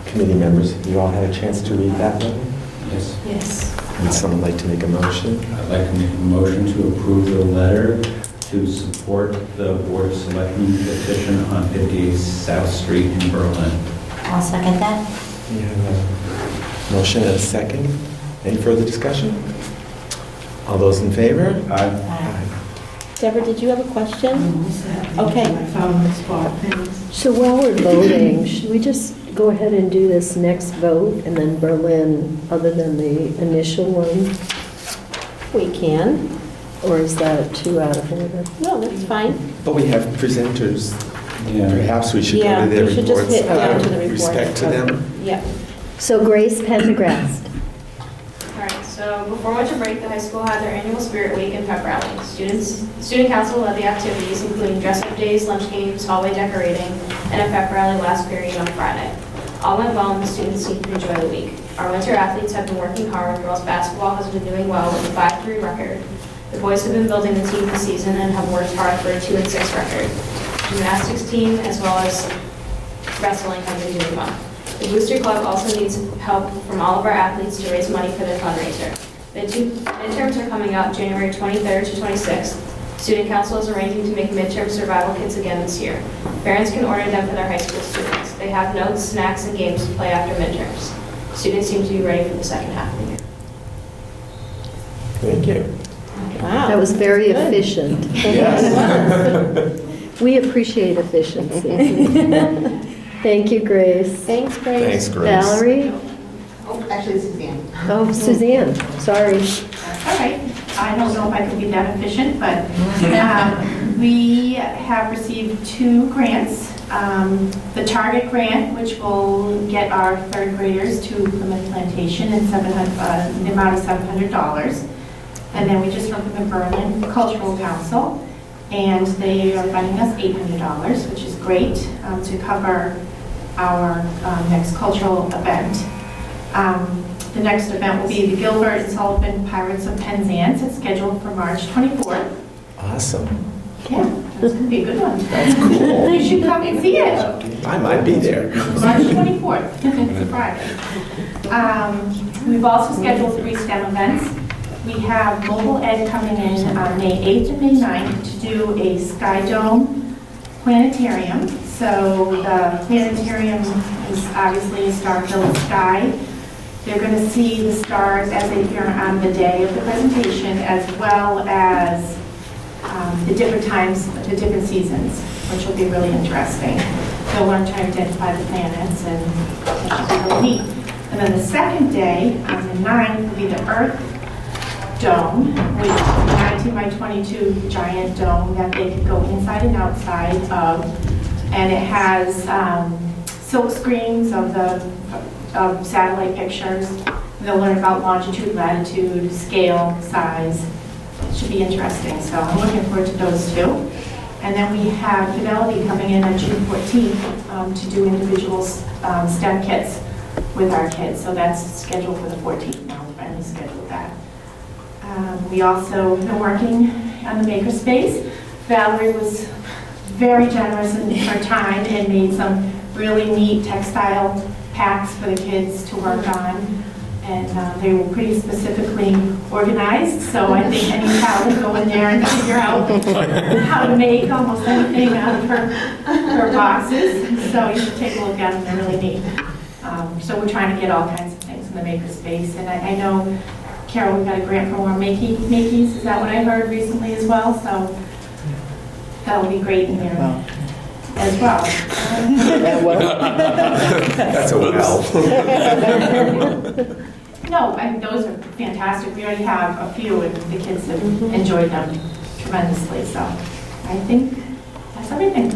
[SPEAKER 2] committee members, have you all had a chance to read that letter?
[SPEAKER 3] Yes.
[SPEAKER 1] Yes.
[SPEAKER 2] Would someone like to make a motion?
[SPEAKER 3] I'd like to make a motion to approve the letter to support the Board of Selectmen petition on 58 South Street in Berlin.
[SPEAKER 4] I'll second that.
[SPEAKER 2] You have a motion and a second. Any further discussion? All those in favor?
[SPEAKER 3] Aye.
[SPEAKER 6] Deborah, did you have a question? Okay.
[SPEAKER 1] So while we're voting, should we just go ahead and do this next vote, and then Berlin, other than the initial one?
[SPEAKER 6] We can.
[SPEAKER 1] Or is that too out of order?
[SPEAKER 6] No, that's fine.
[SPEAKER 2] But we have presenters.
[SPEAKER 3] Yeah.
[SPEAKER 2] Perhaps we should go
[SPEAKER 6] Yeah,
[SPEAKER 2] to their
[SPEAKER 6] we should just
[SPEAKER 2] reports.
[SPEAKER 6] hit down to the report.
[SPEAKER 2] Respect to them.
[SPEAKER 6] Yeah.
[SPEAKER 1] So Grace Pendergrast.
[SPEAKER 8] All right, so So before winter break, the high school had their annual Spirit Week and pep rally. Student council led the activities, including dress-up days, lunch games, hallway decorating, and a pep rally last period on Friday. All went well, and the students seemed to enjoy the week. Our winter athletes have been working hard. Girls basketball has been doing well with a 5-3 record. The boys have been building the team this season and have worked hard for a 2-6 record. Gymnastics team, as well as wrestling, have been doing well. The Booster Club also needs help from all of our athletes to raise money for their fundraiser. Midterms are coming up January 23rd to 26th. Student Council is arranging to make midterm survival kits again this year. Parents can order them for their high school students. They have notes, snacks, and games to play after midterms. Students seem to be ready for the second half of the year.
[SPEAKER 2] Thank you.
[SPEAKER 6] Wow.
[SPEAKER 1] That was very efficient.
[SPEAKER 2] Yes.
[SPEAKER 1] We appreciate efficiency. Thank you, Grace.
[SPEAKER 6] Thanks, Grace.
[SPEAKER 2] Thanks, Grace.
[SPEAKER 1] Valerie?
[SPEAKER 9] Oh, actually, Suzanne.
[SPEAKER 1] Oh, Suzanne, sorry.
[SPEAKER 10] All right, I don't know if I can be that efficient, but we have received 2 grants. The Target Grant, which will get our 3rd graders to Plymouth Plantation in the amount of $700. And then we just heard from the Berlin Cultural Council, and they are funding us $800, which is great, to cover our next cultural event. The next event will be the Gilbert and Sullivan Pirates of Penzance. It's scheduled for March 24th.
[SPEAKER 2] Awesome.
[SPEAKER 10] Yeah, that's going to be a good one.
[SPEAKER 2] That's cool.
[SPEAKER 10] You should come and see it.
[SPEAKER 2] I might be there.
[SPEAKER 10] March 24th, it's a Friday. We've also scheduled 3 STEM events. We have Mobile Ed coming in on May 8th and May 9th to do a Sky Dome planetarium. So the planetarium is obviously a star-filled sky. They're going to see the stars as they appear on the day of the presentation, as well as the different times, the different seasons, which will be really interesting. They'll learn to identify the planets, and it should be really neat. And then the second day, on the 9th, will be the Earth Dome, which is a 19 by 22 giant dome that they can go inside and outside of. And it has silk screens of satellite pictures. They'll learn about longitude, latitude, scale, size. It should be interesting, so I'm looking forward to those 2. And then we have Fidelity coming in on June 14th to do individual STEM kits with our kids. So that's scheduled for the 14th now. We finally scheduled that. We also been working on the makerspace. Valerie was very generous in her time and made some really neat textile packs for the kids to work on. And they were pretty specifically organized, so I think any child can go in there and figure out how to make almost anything out of her boxes. So you should take a look at them, they're really neat. So we're trying to get all kinds of things in the makerspace. And I know, Carol, we got a grant for more Makeys, is that what I heard recently as well? So that'll be great in there as well.
[SPEAKER 2] That's a well.
[SPEAKER 10] No, those are fantastic. We already have a few, and the kids have enjoyed them tremendously. So I think that's everything.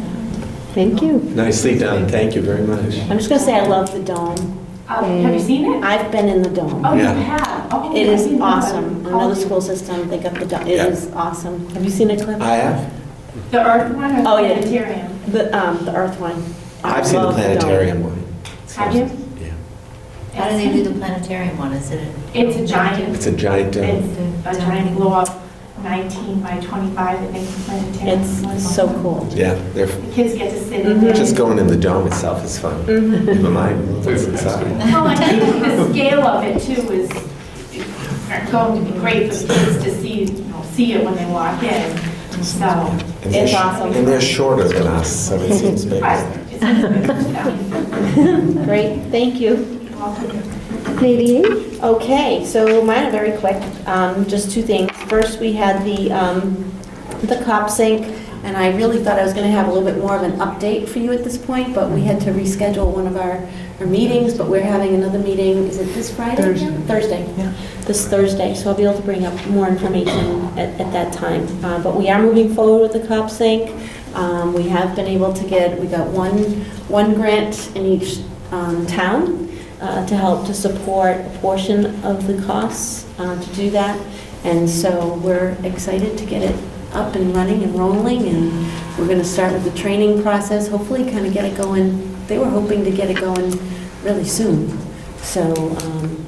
[SPEAKER 1] Thank you.
[SPEAKER 2] Nicely done. Thank you very much.
[SPEAKER 6] I'm just going to say I love the dome.
[SPEAKER 10] Have you seen it?
[SPEAKER 6] I've been in the dome.
[SPEAKER 10] Oh,
[SPEAKER 2] Yeah.
[SPEAKER 10] you have? Oh,
[SPEAKER 6] It
[SPEAKER 10] I
[SPEAKER 6] is
[SPEAKER 10] didn't know that.
[SPEAKER 6] awesome.
[SPEAKER 10] Called
[SPEAKER 6] Another
[SPEAKER 10] you.
[SPEAKER 6] school system, they got the dome. It
[SPEAKER 2] Yeah.
[SPEAKER 6] is awesome. Have you seen it, Cliff?
[SPEAKER 2] I have.
[SPEAKER 10] The Earth one or the
[SPEAKER 6] Oh, yeah.
[SPEAKER 10] planetarium?
[SPEAKER 6] The Earth one. I
[SPEAKER 2] I've seen the
[SPEAKER 6] love dome.
[SPEAKER 2] planetarium one.
[SPEAKER 10] Have you?
[SPEAKER 2] Yeah.
[SPEAKER 4] How do they do the planetarium one? Is it?
[SPEAKER 10] It's a giant.
[SPEAKER 2] It's a giant dome.
[SPEAKER 10] It's a giant blow up, 19 by 25, I think, the planetarium.
[SPEAKER 6] It's so cool.
[SPEAKER 2] Yeah, they're
[SPEAKER 10] The kids get to sit in there.
[SPEAKER 2] just going in the dome itself is fun. Never mind what's inside.
[SPEAKER 10] Well, I think the scale of it too is going to be great for the kids to see it when they walk in. So,
[SPEAKER 2] And they're
[SPEAKER 6] It's awesome.
[SPEAKER 2] And they're shorter than us, so it seems big.
[SPEAKER 10] right.
[SPEAKER 6] Great, thank you.
[SPEAKER 1] Nadine?
[SPEAKER 6] Okay, so mine are very quick, just 2 things. First, we had the cop sync, and I really thought I was going to have a little bit more of an update for you at this point, but we had to reschedule one of our meetings, but we're having another meeting, is it this Friday? Thursday. Yeah. This Thursday, so I'll be able to bring up more information at that time. But we are moving forward with the cop sync. We have been able to we got one grant in each town. to help to support a portion of the costs to do that. And so we're excited to get it up and running and rolling, and we're going to start with the training process, hopefully kind of get it going. They were hoping to get it going really soon. So,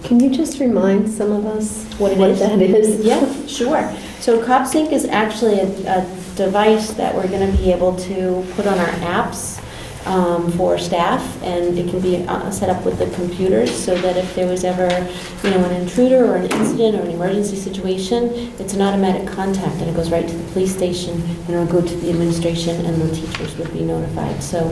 [SPEAKER 1] Can you just remind some of us
[SPEAKER 6] What
[SPEAKER 1] that is?
[SPEAKER 6] yeah, sure. So CopSync is actually a device that we're going to be able to put on our apps for staff, and it can be set up with the computers so that if there was ever, an intruder or an incident or an emergency situation, it's an automatic contact, and it goes right to the police station, and it'll go to the administration, and the teachers would be notified. So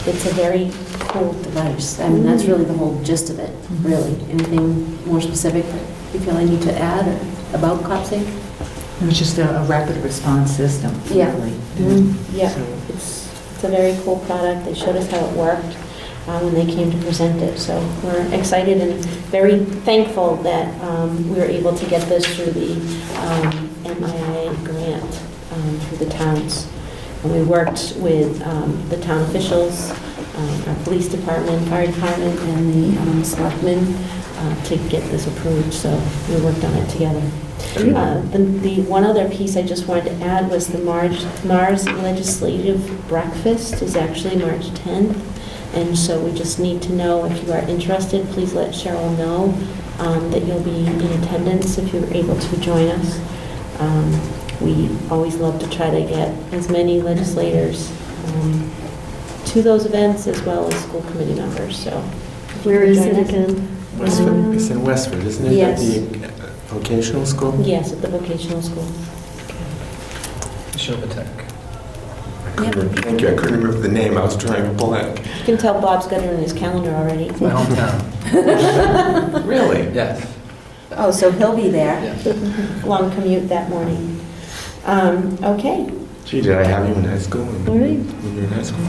[SPEAKER 6] it's a very cool device. I mean, that's really the whole gist of it, really. Anything more specific that you feel I need to add or about CopSync?
[SPEAKER 11] It was just a rapid response system.
[SPEAKER 6] Yeah.
[SPEAKER 11] really.
[SPEAKER 6] Yeah,
[SPEAKER 11] So-
[SPEAKER 6] it's a very cool product. They showed us how it worked when they came to present it. So we're excited and very thankful that we were able to get this through the MIA grant through the towns. And we worked with the town officials, our police department, fire department, and the selectmen to get this approved. So we worked on it together. The one other piece I just wanted to add was the Mars Legislative Breakfast is actually March 10th. And so we just need to know if you are interested, please let Cheryl know that you'll be in attendance if you're able to join us. We always love to try to get as many legislators to those events as well as school committee members, so. if you
[SPEAKER 1] Where
[SPEAKER 6] could
[SPEAKER 1] is
[SPEAKER 6] join
[SPEAKER 1] it
[SPEAKER 6] us.
[SPEAKER 1] again?
[SPEAKER 2] Westford, it's in Westford, isn't it?
[SPEAKER 6] Yes.
[SPEAKER 2] At the vocational school?
[SPEAKER 6] Yes, at the vocational school.
[SPEAKER 12] Shilbatech.
[SPEAKER 2] Thank you, I couldn't remember the name, I was trying to pull it.
[SPEAKER 6] You can tell Bob's got it in his calendar already.
[SPEAKER 12] It's my hometown.
[SPEAKER 2] Really?
[SPEAKER 12] Yes.
[SPEAKER 6] Oh, so he'll be there.
[SPEAKER 12] Yeah.
[SPEAKER 6] Long commute that morning. Okay.
[SPEAKER 2] Gee, did I have you in high school?
[SPEAKER 1] All right.
[SPEAKER 2] When you were in high school?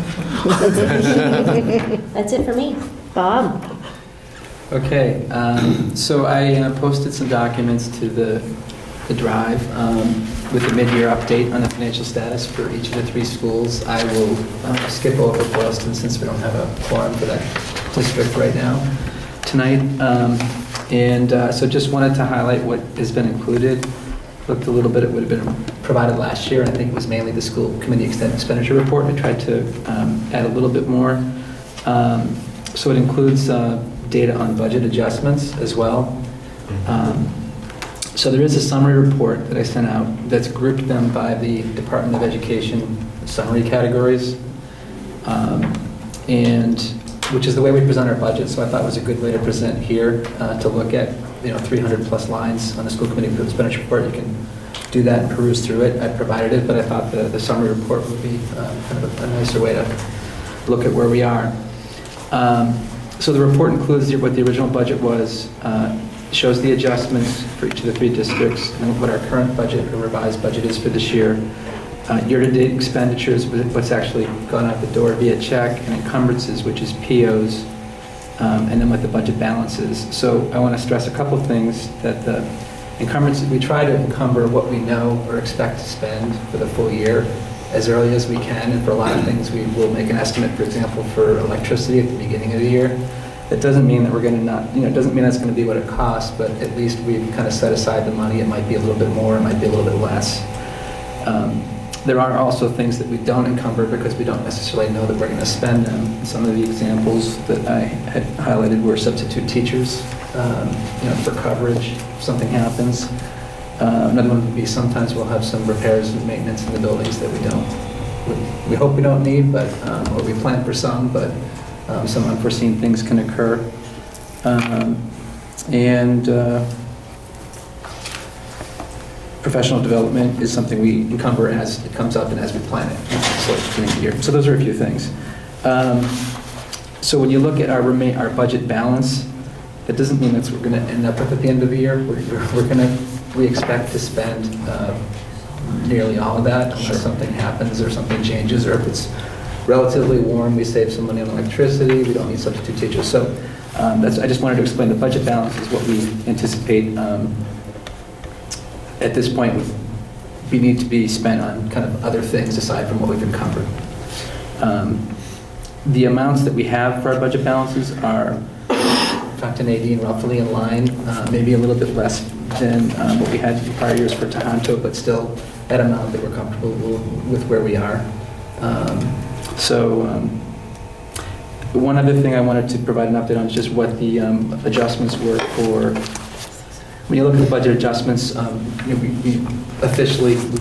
[SPEAKER 6] That's it for me.
[SPEAKER 1] Bob?
[SPEAKER 12] Okay, so I posted some documents to the drive with the mid-year update on the financial status for each of the 3 schools. I will skip over Boylston since we don't have a quorum for that district right now tonight. So just wanted to highlight what has been included. Looked a little bit, it would have been provided last year, and I think it was mainly the school committee expenditure report. I tried to add a little bit more. So it includes data on budget adjustments as well. So there is a summary report that I sent out that's grouped them by the Department of Education summary categories, and which is the way we present our budget. So I thought it was a good way to present here to look at 300 plus lines on the school committee expenditure report. You can do that and peruse through it. I provided it, but I thought the summary report would be kind of a nicer way to look at where we are. So the report includes what the original budget was, shows the adjustments for each of the 3 districts, and what our current budget or revised budget is for this year. Year-to-date expenditures, what's actually gone out the door via check, and encumbrances, which is POs, and then what the budget balance is. So I want to stress a couple things, that the encumbrances, we try to encumber what we know or expect to spend for the full year as early as we can, and for a lot of things we will make an estimate, for example, for electricity at the beginning of the year. That doesn't mean that we're going to not, it doesn't mean that's going to be what it costs, but at least we've kind of set aside the money. It might be a little bit more, it might be a little bit less. There are also things that we don't encumber because we don't necessarily know that we're going to spend them. Some of the examples that I had highlighted were substitute teachers, for coverage if something happens. Another one would be sometimes we'll have some repairs and maintenance in the buildings that we hope we don't need, but or we plan for some, but some unforeseen things can occur. Professional development is something we encumber as it comes up and as we plan it. So it's beginning of the year. So those are a few things. So when you look at our budget balance, that doesn't mean that's what we're going to end up with at the end of the year. We expect to spend nearly all of that unless something happens or something changes, or if it's relatively warm, we save some money on electricity, we don't need substitute teachers. So I just wanted to explain the budget balance is what we anticipate at this point we need to be spent on kind of other things aside from what we've encumbered. The amounts that we have for our budget balances are, talked to Nadine, roughly in line, maybe a little bit less than what we had in prior years for Tohoto, but still at an amount that we're comfortable with where we are. One other thing I wanted to provide an update on is just what the adjustments were for, when you look at the budget adjustments, we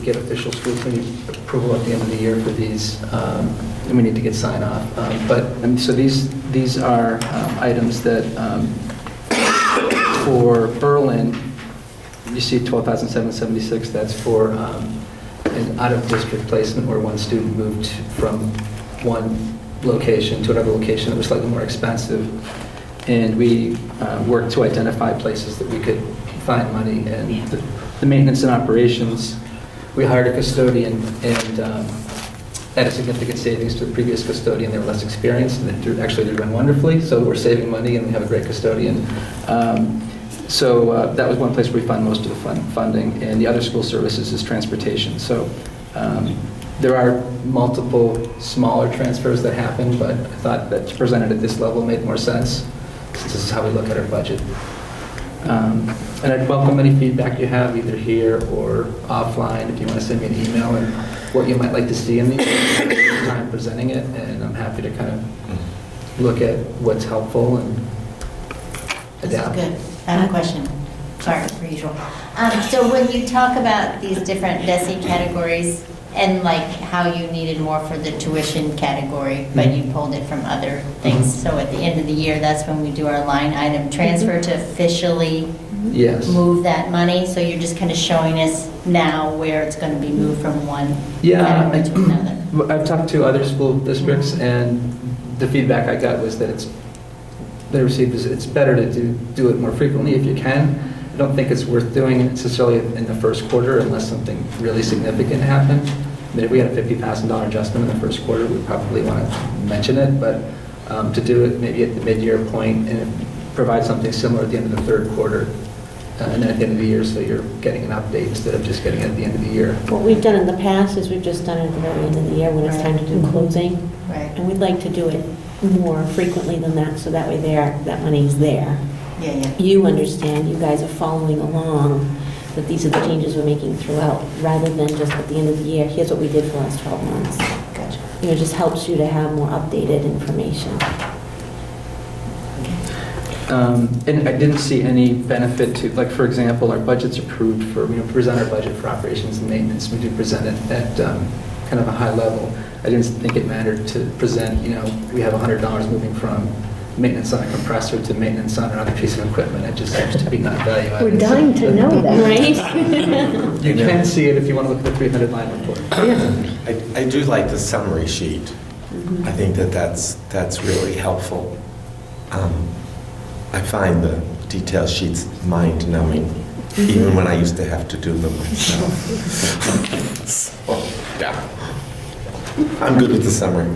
[SPEAKER 12] get official school committee approval at the end of the year for these, and we need to get sign off. So these are items that, for Berlin, you see 12,776, that's for an out-of-district placement where one student moved from one location to another location that was slightly more expensive. And we worked to identify places that we could find money. And the maintenance and operations, we hired a custodian and added significant savings to the previous custodian. They were less experienced, and they're doing wonderfully. So we're saving money, and we have a great custodian. That was one place where we find most of the funding. And the other school services is transportation. So there are multiple smaller transfers that happen, but I thought that presented at this level made more sense, since this is how we look at our budget. And I'd welcome any feedback you have, either here or offline, if you want to send me an email and what you might like to see in these. I'm presenting it, and I'm happy to kind of look at what's helpful and adapt.
[SPEAKER 4] That's good. I have a question. Sorry, per usual. So when you talk about these different DESE categories, and like how you needed more for the tuition category, but you pulled it from other things. So at the end of the year, that's when we do our line item transfer to officially move that money. So you're just kind of showing us now where it's going to be moved from one category to another.
[SPEAKER 12] I've talked to other school districts, and the feedback I got was that it's better to do it more frequently if you can. I don't think it's worth doing it necessarily in the first quarter unless something really significant happened. I mean, if we had a $50,000 adjustment in the first quarter, we'd probably want to mention it, but to do it maybe at the mid-year point and provide something similar at the end of the third quarter, and then at the end of the year, so you're getting an update instead of just getting it at the end of the year.
[SPEAKER 6] What we've done in the past is we've just done it at the very end of the year when it's time to do closing.
[SPEAKER 4] Right.
[SPEAKER 6] And we'd like to do it more frequently than that, so that way that money's there.
[SPEAKER 4] Yeah.
[SPEAKER 6] You understand, you guys are following along, that these are the changes we're making throughout, rather than just at the end of the year, here's what we did for the last 12 months.
[SPEAKER 4] Gotcha.
[SPEAKER 6] It just helps you to have more updated information.
[SPEAKER 12] And I didn't see any benefit to, like, for example, our budget's approved for, present our budget for operations and maintenance. We do present it at kind of a high level. I didn't think it mattered to present, we have $100 moving from maintenance on a compressor to maintenance on another piece of equipment. It just seems to be not value added.
[SPEAKER 1] We're dying to know that.
[SPEAKER 6] Right?
[SPEAKER 12] You can see it if you want to look at the 300-line report.
[SPEAKER 2] I do like the summary sheet. I think that's really helpful. I find the detail sheets mind-numbing, even when I used to have to do them myself. I'm good with the summary.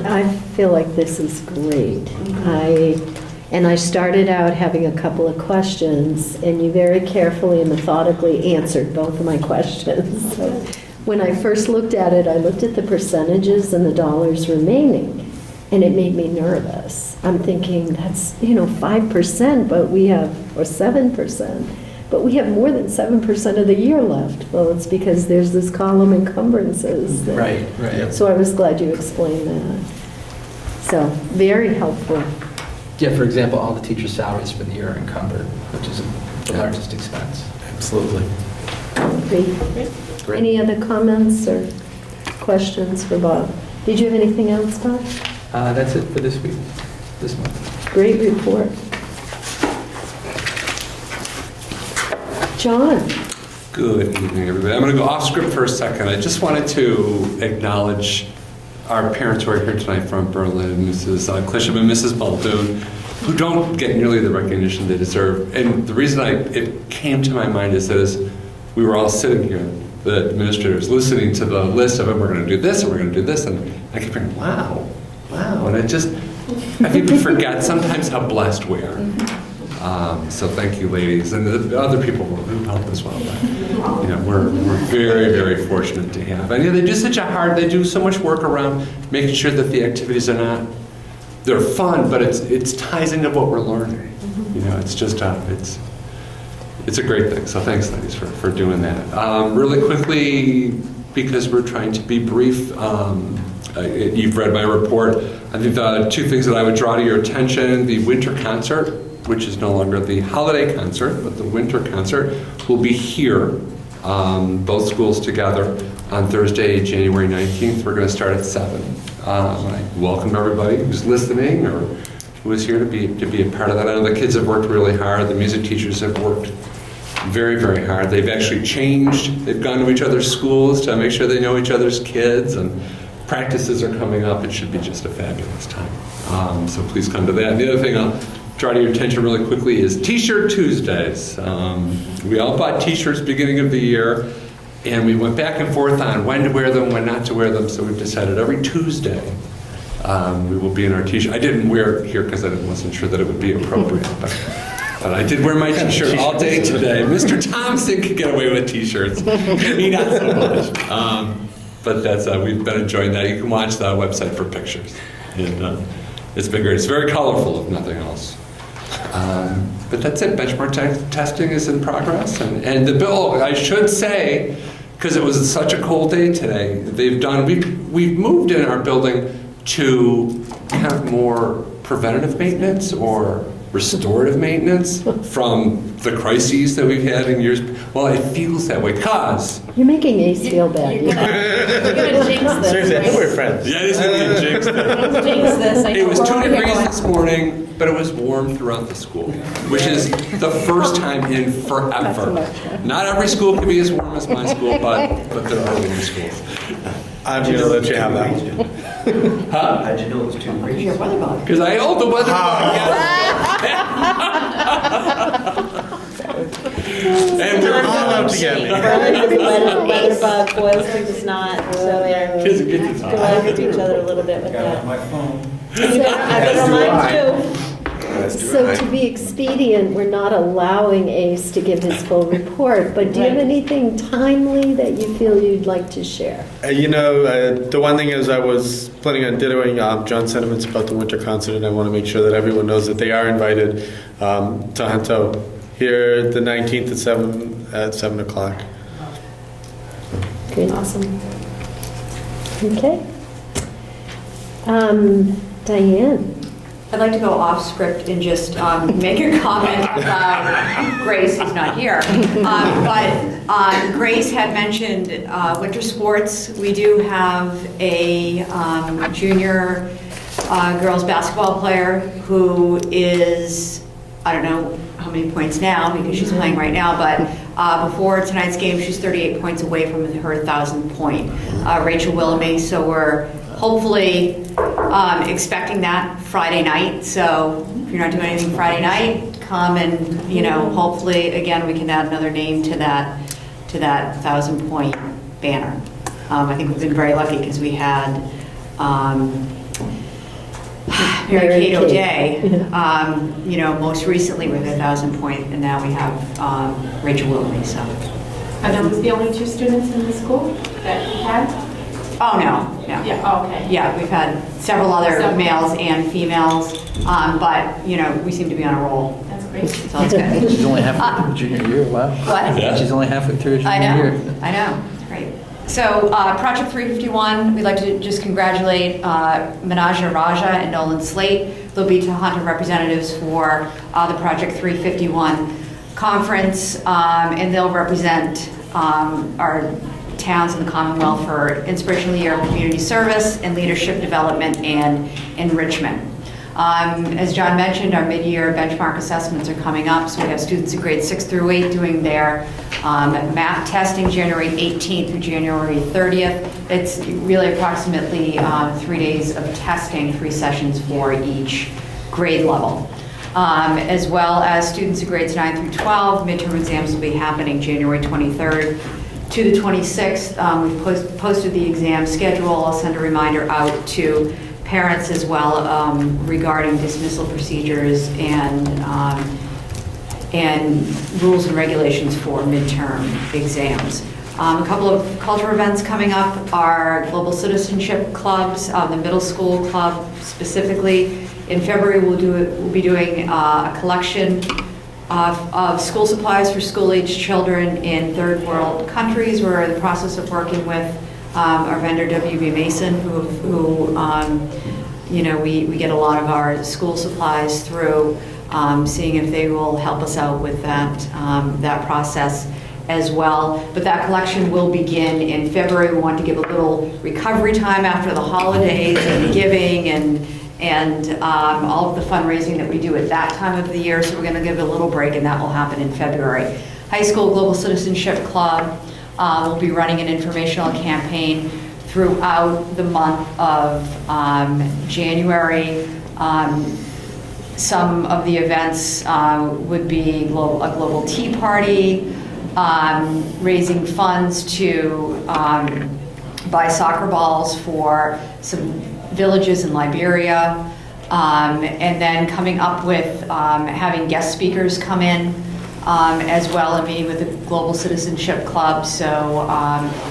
[SPEAKER 1] I feel like this is great. I started out having a couple of questions, and you very carefully and methodically answered both of my questions. So when I first looked at it, I looked at the percentages and the dollars remaining, and it made me nervous. I'm thinking that's, 5%, but we have, or 7%. But we have more than 7% of the year left. Well, it's because there's this column encumbrances.
[SPEAKER 12] Right.
[SPEAKER 1] So I was glad you explained that. So, very helpful.
[SPEAKER 12] Yeah, for example, all the teacher salaries for the year are encumbered, which is the largest expense.
[SPEAKER 2] Absolutely.
[SPEAKER 1] Great. Any other comments or questions for Bob? Did you have anything else, Bob?
[SPEAKER 12] That's it for this month.
[SPEAKER 1] Great report. John.
[SPEAKER 13] Good evening, everybody. I'm going to go off script for a second. I just wanted to acknowledge our parents who are here tonight from Berlin, Mrs. Klisham and Mrs. Baldoon, who don't get nearly the recognition they deserve. And the reason it came to my mind is that as we were all sitting here, the administrators, listening to the list of, we're going to do this, and we're going to do this, and I kept thinking, wow. And I think we forget sometimes how blessed we are. So thank you, ladies, and the other people who helped as well. But, we're very, very fortunate to have. And they do so much work around making sure that the activities they're fun, but it ties into what we're learning. It's just it's a great thing. So thanks, ladies, for doing that. Really quickly, because we're trying to be brief, you've read my report. I think the two things that I would draw to your attention: the winter concert, which is no longer the holiday concert, but the winter concert, will be here, both schools together, on Thursday, January 19th. We're going to start at 7. I welcome everybody who's listening or who is here to be a part of that. I know the kids have worked really hard. The music teachers have worked very, very hard. They've actually changed. They've gone to each other's schools to make sure they know each other's kids, and practices are coming up. It should be just a fabulous time. So please come to that. And the other thing I'll draw to your attention really quickly is T-shirt Tuesdays. We all bought T-shirts beginning of the year, and we went back and forth on when to wear them, when not to wear them. So we've decided every Tuesday we will be in our T-shirt. I didn't wear it here because I wasn't sure that it would be appropriate, but I did wear my T-shirt all day today. Mr. Thompson could get away with T-shirts, me not so much. But we've been enjoying that. You can watch the website for pictures. And it's been great. It's very colorful, if nothing else. But that's it. Benchmark testing is in progress. And the bill, I should say, because it was such a cold day today, we've moved in our building to have more preventative maintenance or restorative maintenance from the crises that we've had in years. Well, it feels that way because...
[SPEAKER 1] You're making Ace feel bad.
[SPEAKER 10] You're gonna jinx this.
[SPEAKER 2] Seriously, I think we're friends.
[SPEAKER 13] Yeah, it is going to be a jinx.
[SPEAKER 10] Jinx this. I
[SPEAKER 13] It was
[SPEAKER 10] know.
[SPEAKER 13] 2 degrees this morning, but it was warm throughout the school, which is the first time in forever. Not every school can be as warm as my school, but there are warm schools.
[SPEAKER 2] I'm going to let you have that one.
[SPEAKER 13] Huh?
[SPEAKER 3] How'd you know it was 2 degrees?
[SPEAKER 13] Because I hold the weather. And we're
[SPEAKER 2] all out to get me.
[SPEAKER 6] Weather bug, Boylston does not, so they're
[SPEAKER 13] Kids get to talk.
[SPEAKER 6] delighted to each other a little bit with
[SPEAKER 3] Got
[SPEAKER 6] that.
[SPEAKER 3] my phone.
[SPEAKER 6] I better remind you.
[SPEAKER 1] So to be expedient, we're not allowing Ace to give his full report, but do you have anything timely that you feel you'd like to share?
[SPEAKER 14] The one thing is I was planning on dittoing John's sentiments about the winter concert, and I want to make sure that everyone knows that they are invited to Hunto here the 19th at 7 o'clock.
[SPEAKER 1] Good.
[SPEAKER 10] Awesome.
[SPEAKER 1] Okay. Diane?
[SPEAKER 15] I'd like to go off script and just make a comment about Grace, who's not here. But Grace had mentioned winter sports. We do have a junior girls basketball player who is, I don't know how many points now because she's playing right now, but before tonight's game, she's 38 points away from her 1,000 point. Rachel Willoughby, so we're hopefully expecting that Friday night. So if you're not doing anything Friday night, come and, hopefully, again, we can add another name to that 1,000 point banner. I think we've been very lucky because we had Mary Kate O'Day, most recently with 1,000 point, and now we have Rachel Willoughby, so.
[SPEAKER 10] Are those the only 2 students in the school that you had?
[SPEAKER 15] Oh, no.
[SPEAKER 10] Yeah, oh, okay.
[SPEAKER 15] Yeah, we've had several other males and females, but, we seem to be on a roll.
[SPEAKER 10] That's great.
[SPEAKER 15] So it's good.
[SPEAKER 12] She's only halfway through junior year, wow.
[SPEAKER 15] What?
[SPEAKER 12] She's only halfway through junior
[SPEAKER 15] I
[SPEAKER 12] year.
[SPEAKER 15] know, it's great. So Project 351, we'd like to just congratulate Manaja Raja and Nolan Slate. They'll be Tohoto representatives for the Project 351 conference, and they'll represent our towns in the Commonwealth for Inspirational Year of Community Service and Leadership Development and Enrichment. As John mentioned, our mid-year benchmark assessments are coming up, so we have students in grades 6 through 8 doing their math testing January 18th through January 30th. It's really approximately 3 days of testing, 3 sessions for each grade level. As well as students in grades 9 through 12, midterm exams will be happening January 23rd to the 26th. We've posted the exam schedule. I'll send a reminder out to parents as well regarding dismissal procedures and and rules and regulations for midterm exams. A couple of cultural events coming up are Global Citizenship Clubs, the middle school club specifically. In February, we'll be doing a collection of school supplies for school-aged children in third world countries. We're in the process of working with our vendor WB Mason, who we get a lot of our school supplies through, seeing if they will help us out with that process as well. But that collection will begin in February. We want to give a little recovery time after the holidays and giving and all of the fundraising that we do at that time of the year. So we're going to give a little break, and that will happen in February. High School Global Citizenship Club will be running an informational campaign throughout the month of January. Some of the events would be a global tea party, raising funds to buy soccer balls for some villages in Liberia, and then coming up with having guest speakers come in as well, and meeting with the Global Citizenship Club. So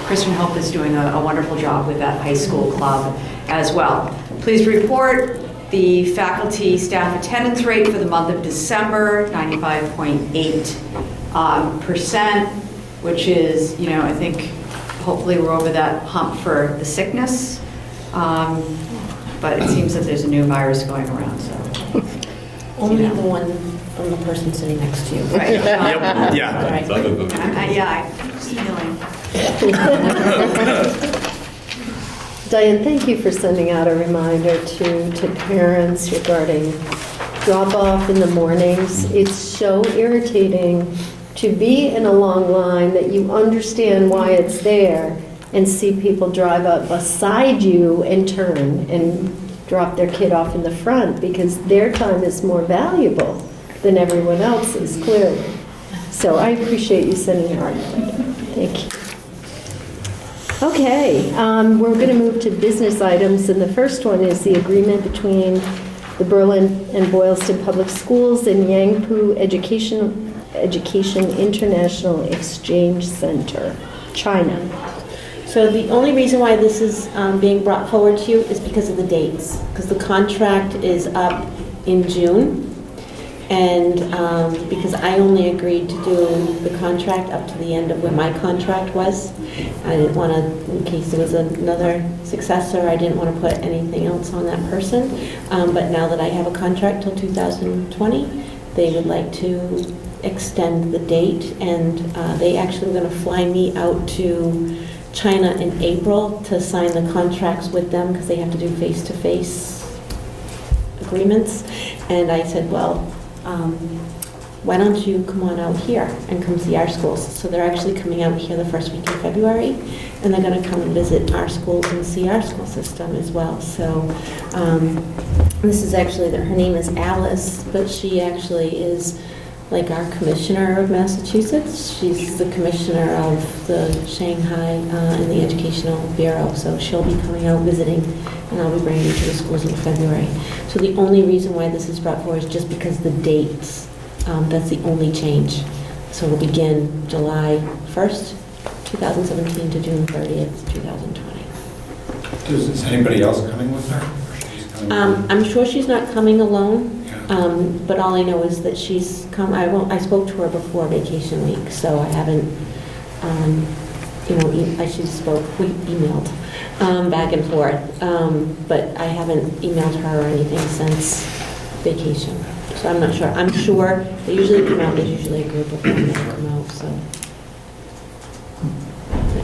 [SPEAKER 15] Kristen Hope is doing a wonderful job with that high school club as well. Please report the faculty staff attendance rate for the month of December, 95.8%, which is, I think hopefully we're over that hump for the sickness. But it seems that there's a new virus going around, so.
[SPEAKER 6] Only the one from the person sitting next to you.
[SPEAKER 15] Right.
[SPEAKER 14] Yep, yeah.
[SPEAKER 6] Right.
[SPEAKER 15] I'm healing.
[SPEAKER 1] Diane, thank you for sending out a reminder to parents regarding drop-off in the mornings. It's so irritating to be in a long line that you understand why it's there and see people drive up beside you and turn and drop their kid off in the front, because their time is more valuable than everyone else's, clearly. So I appreciate you sending out a reminder. Thank you. Okay, we're going to move to business items, and the first one is the agreement between the Berlin and Boylston Public Schools and Yangpu Education International Exchange Center, China.
[SPEAKER 6] So the only reason why this is being brought forward to you is because of the dates, because the contract is up in June, and because I only agreed to do the contract up to the end of where my contract was. I didn't want to, in case there was another successor, I didn't want to put anything else on that person. But now that I have a contract till 2020, they would like to extend the date, and they actually were going to fly me out to China in April to sign the contracts with them, because they have to do face-to-face agreements. And I said, well, why don't you come on out here and come see our schools? So they're actually coming out here the first week in February, and they're going to come and visit our schools and see our school system as well. So this is actually, her name is Alice, but she actually is like our commissioner of Massachusetts. She's the commissioner of the Shanghai and the Educational Bureau. So she'll be coming out visiting, and I'll be bringing her to the schools in February. So the only reason why this is brought forward is just because the dates. That's the only change. So we'll begin July 1st, 2017 to June 30th, 2020.
[SPEAKER 3] Is anybody else coming with her? Or she's coming with
[SPEAKER 6] I'm sure she's not coming alone. But all I know is that she's come. I spoke to her before vacation week, so I haven't, we emailed back and forth, but I haven't emailed her or anything since vacation. So I'm not sure. I'm sure they usually come out. There's usually a group of them that come out, so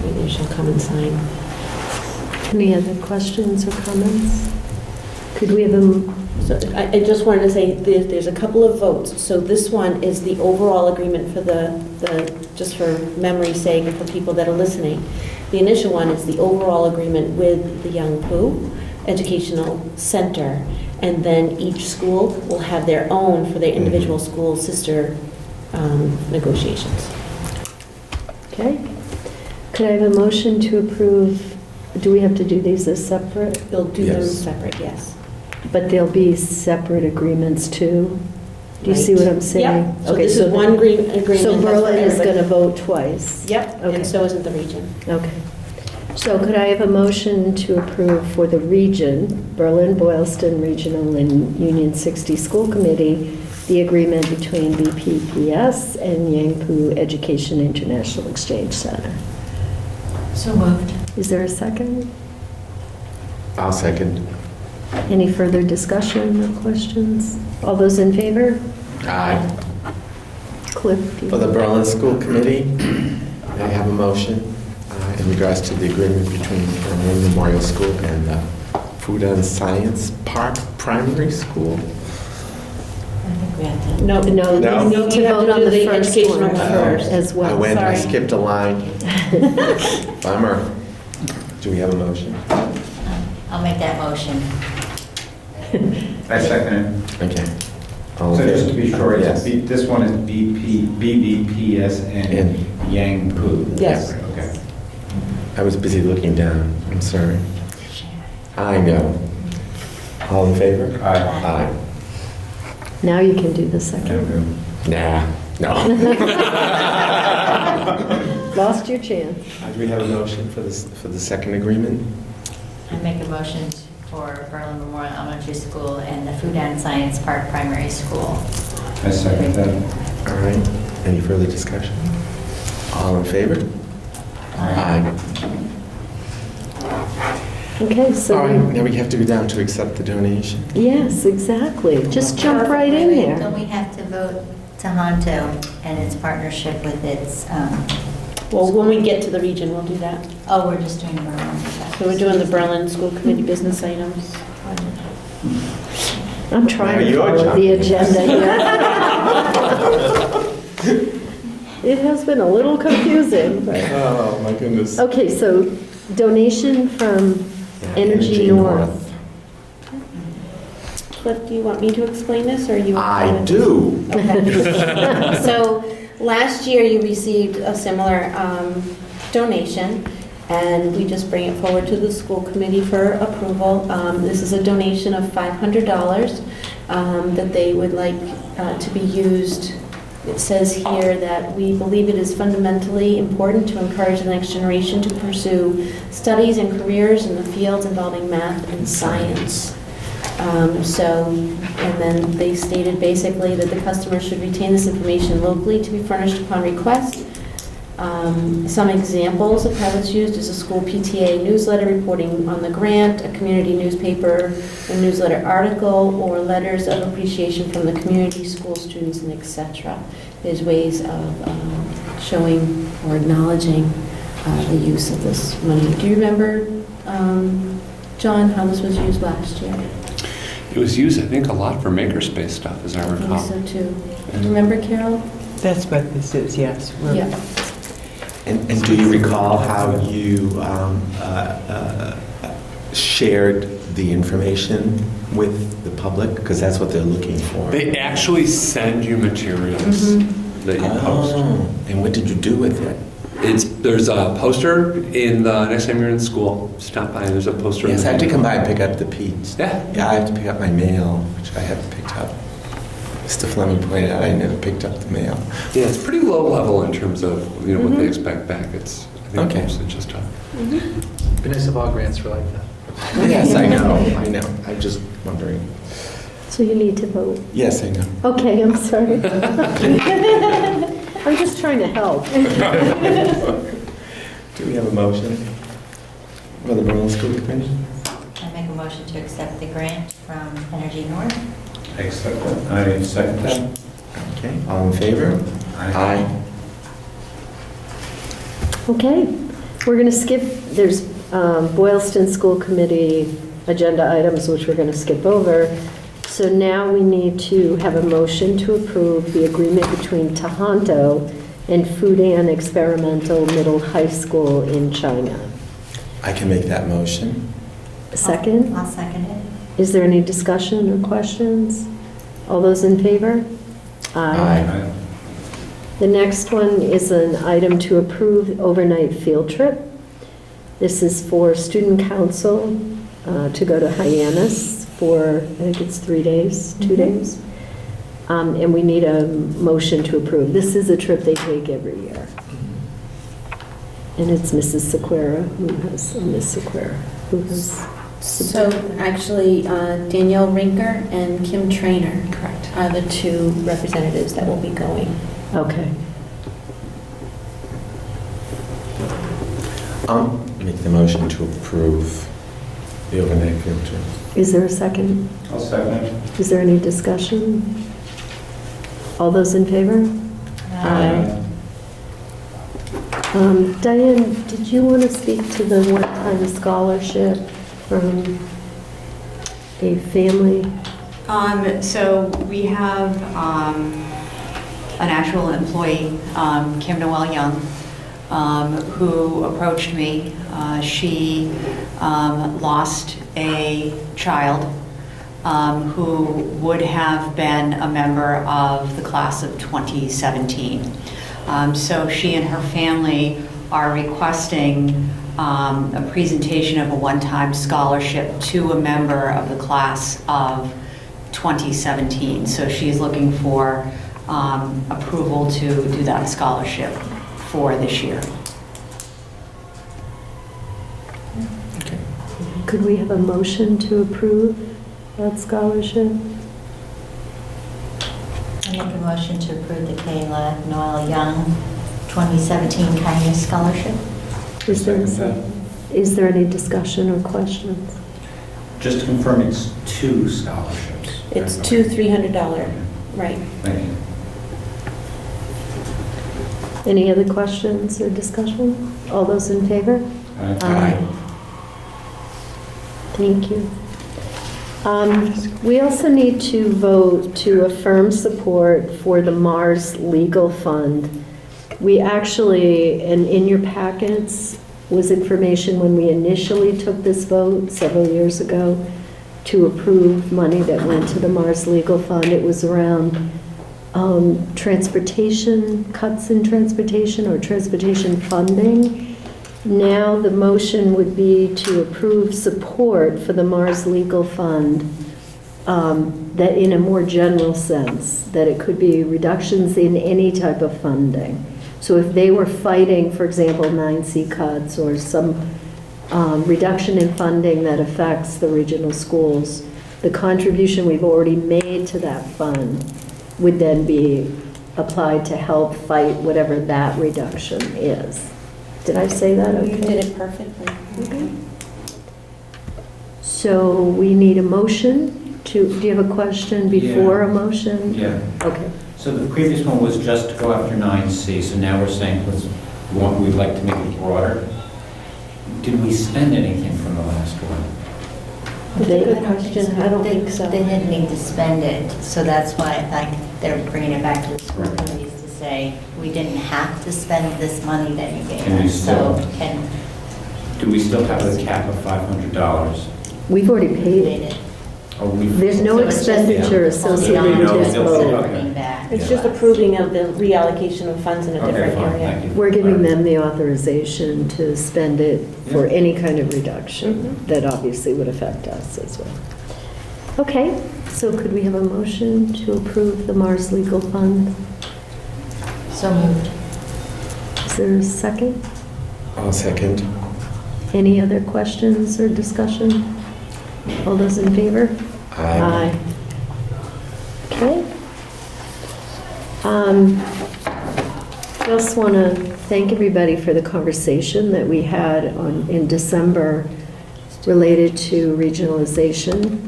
[SPEAKER 6] maybe she'll come and sign.
[SPEAKER 1] Any other questions or comments? Could we have a...
[SPEAKER 6] So I just wanted to say there's a couple of votes. So this one is the overall agreement for just for memory's sake and for people that are listening. The initial one is the overall agreement with the Yangpu Educational Center, and then each school will have their own for their individual school sister negotiations.
[SPEAKER 1] Okay. Could I have a motion to approve? Do we have to do these as separate?
[SPEAKER 6] They'll do them separate, yes.
[SPEAKER 1] But there'll be separate agreements too? Do you see what I'm saying?
[SPEAKER 6] Yep. So
[SPEAKER 1] Okay,
[SPEAKER 6] this is one agreement.
[SPEAKER 1] So
[SPEAKER 6] that's for
[SPEAKER 1] Berlin is
[SPEAKER 6] everybody.
[SPEAKER 1] going to vote twice?
[SPEAKER 6] Yep,
[SPEAKER 1] Okay.
[SPEAKER 6] and so isn't the region.
[SPEAKER 1] Okay. So could I have a motion to approve for the region, Berlin, Boylston Regional and Union 60 School Committee, the agreement between BPPS and Yangpu Education International Exchange Center?
[SPEAKER 4] So moved.
[SPEAKER 1] Is there a second?
[SPEAKER 2] I'll second.
[SPEAKER 1] Any further discussion or questions? All those in favor?
[SPEAKER 2] Aye.
[SPEAKER 1] Cliff? do you-
[SPEAKER 2] For the Berlin School Committee, I have a motion in regards to the agreement between Berlin Memorial School and the Food and Science Park Primary School.
[SPEAKER 6] No,
[SPEAKER 1] No,
[SPEAKER 2] No?
[SPEAKER 1] you need to
[SPEAKER 6] You have
[SPEAKER 1] vote
[SPEAKER 6] to
[SPEAKER 1] on
[SPEAKER 6] do
[SPEAKER 1] the
[SPEAKER 6] the
[SPEAKER 1] first
[SPEAKER 6] educational
[SPEAKER 1] one
[SPEAKER 6] one
[SPEAKER 1] first
[SPEAKER 6] first.
[SPEAKER 1] as
[SPEAKER 2] I
[SPEAKER 1] well.
[SPEAKER 2] went, I
[SPEAKER 6] sorry.
[SPEAKER 2] skipped a line. Bummer. Do we have a motion?
[SPEAKER 4] I'll make that motion.
[SPEAKER 3] I second it.
[SPEAKER 2] Okay. All in
[SPEAKER 3] So just to be
[SPEAKER 2] favor?
[SPEAKER 3] sure, it's
[SPEAKER 2] Yes.
[SPEAKER 3] this one is BBPS and
[SPEAKER 2] And-
[SPEAKER 3] Yangpu.
[SPEAKER 6] Yes.
[SPEAKER 3] Okay.
[SPEAKER 2] I was busy looking down. I'm sorry. I know. All in favor?
[SPEAKER 3] Aye.
[SPEAKER 2] Aye.
[SPEAKER 1] Now you can do the second.
[SPEAKER 2] Nah, no.
[SPEAKER 1] Lost your chance.
[SPEAKER 2] Do we have a motion for the second agreement?
[SPEAKER 4] I make a motion for Berlin Memorial Elementary School and the Food and Science Park Primary School.
[SPEAKER 3] I second that.
[SPEAKER 2] All right. Any further discussion? All in favor? Aye.
[SPEAKER 1] Okay, so,
[SPEAKER 2] All right, now we have to go down to accept the donation.
[SPEAKER 1] yes, exactly. Just jump right in
[SPEAKER 4] Don't
[SPEAKER 1] there.
[SPEAKER 4] we have to vote Tohoto and its partnership with its,
[SPEAKER 6] Well, when we get to the region, we'll do that.
[SPEAKER 4] oh, we're just doing Berlin.
[SPEAKER 6] So we're doing the Berlin School Committee business items.
[SPEAKER 1] I'm trying
[SPEAKER 2] Now
[SPEAKER 1] to
[SPEAKER 2] you're
[SPEAKER 1] follow the
[SPEAKER 2] jumping.
[SPEAKER 1] agenda here. It has been a little confusing, but,
[SPEAKER 2] Oh, my goodness.
[SPEAKER 1] okay, so donation from Energy North.
[SPEAKER 6] Cliff, do you want me to explain this, or you?
[SPEAKER 2] I do.
[SPEAKER 6] Okay. So, last year you received a similar donation, and we just bring it forward to the school committee for approval. This is a donation of $500 that they would like to be used. It says here that we believe it is fundamentally important to encourage the next generation to pursue studies and careers in the fields involving math and science. And then they stated basically that the customer should retain this information locally to be furnished upon request. Some examples of how it's used is a school PTA newsletter reporting on the grant, a community newspaper, a newsletter article, or letters of appreciation from the community, school students, and etc. There's ways of showing or acknowledging the use of this money. Do you remember, John, how this was used last year?
[SPEAKER 13] It was used, I think, a lot for makerspace stuff, as I
[SPEAKER 6] I
[SPEAKER 13] recall.
[SPEAKER 6] think so too. Remember, Carol?
[SPEAKER 11] That's what this is, yes. We're-
[SPEAKER 6] Yeah.
[SPEAKER 2] And do you recall how you shared the information with the public? Because that's what they're looking for.
[SPEAKER 13] They actually send you materials that you post.
[SPEAKER 2] Oh, and what did you do with it?
[SPEAKER 13] There's a poster in the, next time you're in school, stop by, there's a poster.
[SPEAKER 2] Yes, I have to come by and pick up the Pete's.
[SPEAKER 13] Yeah.
[SPEAKER 2] Yeah, I have to pick up my mail, which I haven't picked up. Mr. Fleming pointed out I never picked up the mail.
[SPEAKER 13] Yeah, it's pretty low level in terms of, what they expect back. It's, I think,
[SPEAKER 2] Okay.
[SPEAKER 13] mostly just a...
[SPEAKER 12] Be nice if all grants were like that.
[SPEAKER 2] Yes, I know. I'm just wondering.
[SPEAKER 1] So you need to vote.
[SPEAKER 2] Yes, I know.
[SPEAKER 1] Okay, I'm sorry. I'm just trying to help.
[SPEAKER 2] Do we have a motion for the Berlin School Committee?
[SPEAKER 4] I make a motion to accept the grant from Energy North.
[SPEAKER 3] I accept that. I second that.
[SPEAKER 2] Okay, all in favor? Aye.
[SPEAKER 1] Okay, we're going to skip, there's Boylston School Committee agenda items, which we're going to skip over. So now we need to have a motion to approve the agreement between Tohoto and Fudan Experimental Middle High School in China.
[SPEAKER 2] I can make that motion.
[SPEAKER 1] Second?
[SPEAKER 4] I'll second it.
[SPEAKER 1] Is there any discussion or questions? All those in favor?
[SPEAKER 2] Aye.
[SPEAKER 1] The next one is an item to approve overnight field trip. This is for student council to go to Hyannis for, I think it's 3 days, 2 days. And we need a motion to approve. This is a trip they take every year. And it's Mrs. Sequeira who has, Miss Sequeira, who has.
[SPEAKER 6] So actually, Danielle Rinker and Kim Trainer.
[SPEAKER 15] Correct.
[SPEAKER 6] Are the two representatives that will be going.
[SPEAKER 1] Okay.
[SPEAKER 2] I'll make the motion to approve the overnight field trip.
[SPEAKER 1] Is there a second?
[SPEAKER 3] I'll second.
[SPEAKER 1] Is there any discussion? All those in favor? Aye. Diane, did you want to speak to the one-time scholarship from a family?
[SPEAKER 15] So we have an actual employee, Kim Noel Young, who approached me. She lost a child who would have been a member of the class of 2017. So she and her family are requesting a presentation of a one-time scholarship to a member of the class of 2017. So she's looking for approval to do that scholarship for this year.
[SPEAKER 1] Could we have a motion to approve that scholarship?
[SPEAKER 4] I make a motion to approve the Kayla Noel Young 2017 Kindness Scholarship.
[SPEAKER 1] Is there any discussion or questions?
[SPEAKER 3] Just to confirm, it's 2 scholarships.
[SPEAKER 6] It's two $300, right.
[SPEAKER 3] Thank you.
[SPEAKER 1] Any other questions or discussion? All those in favor?
[SPEAKER 3] Aye.
[SPEAKER 1] Thank you. We also need to vote to affirm support for the Mars Legal Fund. We actually, and in your packets was information when we initially took this vote several years ago to approve money that went to the Mars Legal Fund. It was around transportation, cuts in transportation or transportation funding. Now the motion would be to approve support for the Mars Legal Fund, that in a more general sense, that it could be reductions in any type of funding. So if they were fighting, for example, 9C cuts or some reduction in funding that affects the regional schools, the contribution we've already made to that fund would then be applied to help fight whatever that reduction is. Did I say that okay?
[SPEAKER 6] You did it perfectly.
[SPEAKER 1] Okay. So we need a motion to, do you have a question before a motion?
[SPEAKER 3] Yeah.
[SPEAKER 1] Okay.
[SPEAKER 3] So the previous one was just to go after 9C, so now we're saying we'd like to make it broader. Did we spend anything from the last one?
[SPEAKER 1] Good question. I don't think so.
[SPEAKER 4] They didn't need to spend it, so that's why they're bringing it back to the school committees to say, we didn't have to spend this money that you gave
[SPEAKER 3] Can we
[SPEAKER 4] us. So
[SPEAKER 3] still- Do we still have a cap of $500?
[SPEAKER 1] We've already
[SPEAKER 4] made
[SPEAKER 1] paid.
[SPEAKER 4] it.
[SPEAKER 3] Or we-
[SPEAKER 1] There's no
[SPEAKER 4] So it's just
[SPEAKER 1] expenditure associated with his vote.
[SPEAKER 3] Okay.
[SPEAKER 6] It's just approving of the reallocation of funds in a
[SPEAKER 3] Okay,
[SPEAKER 6] different
[SPEAKER 3] fine,
[SPEAKER 6] area.
[SPEAKER 3] thank you.
[SPEAKER 1] We're giving them the authorization to spend it for any kind of reduction that obviously would affect us as well. Okay, so could we have a motion to approve the Mars Legal Fund?
[SPEAKER 4] So moved.
[SPEAKER 1] Is there a second?
[SPEAKER 2] I'll second.
[SPEAKER 1] Any other questions or discussion? All those in favor?
[SPEAKER 2] Aye.
[SPEAKER 1] Okay. Just want to thank everybody for the conversation that we had in December related to regionalization.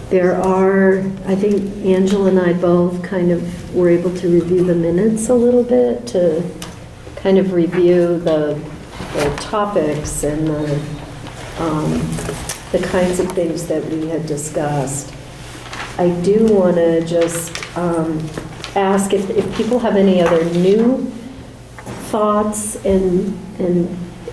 [SPEAKER 1] There are, I think Angela and I both kind of were able to review the minutes a little bit to kind of review the topics and the kinds of things that we had discussed. I do want to just ask if people have any other new thoughts and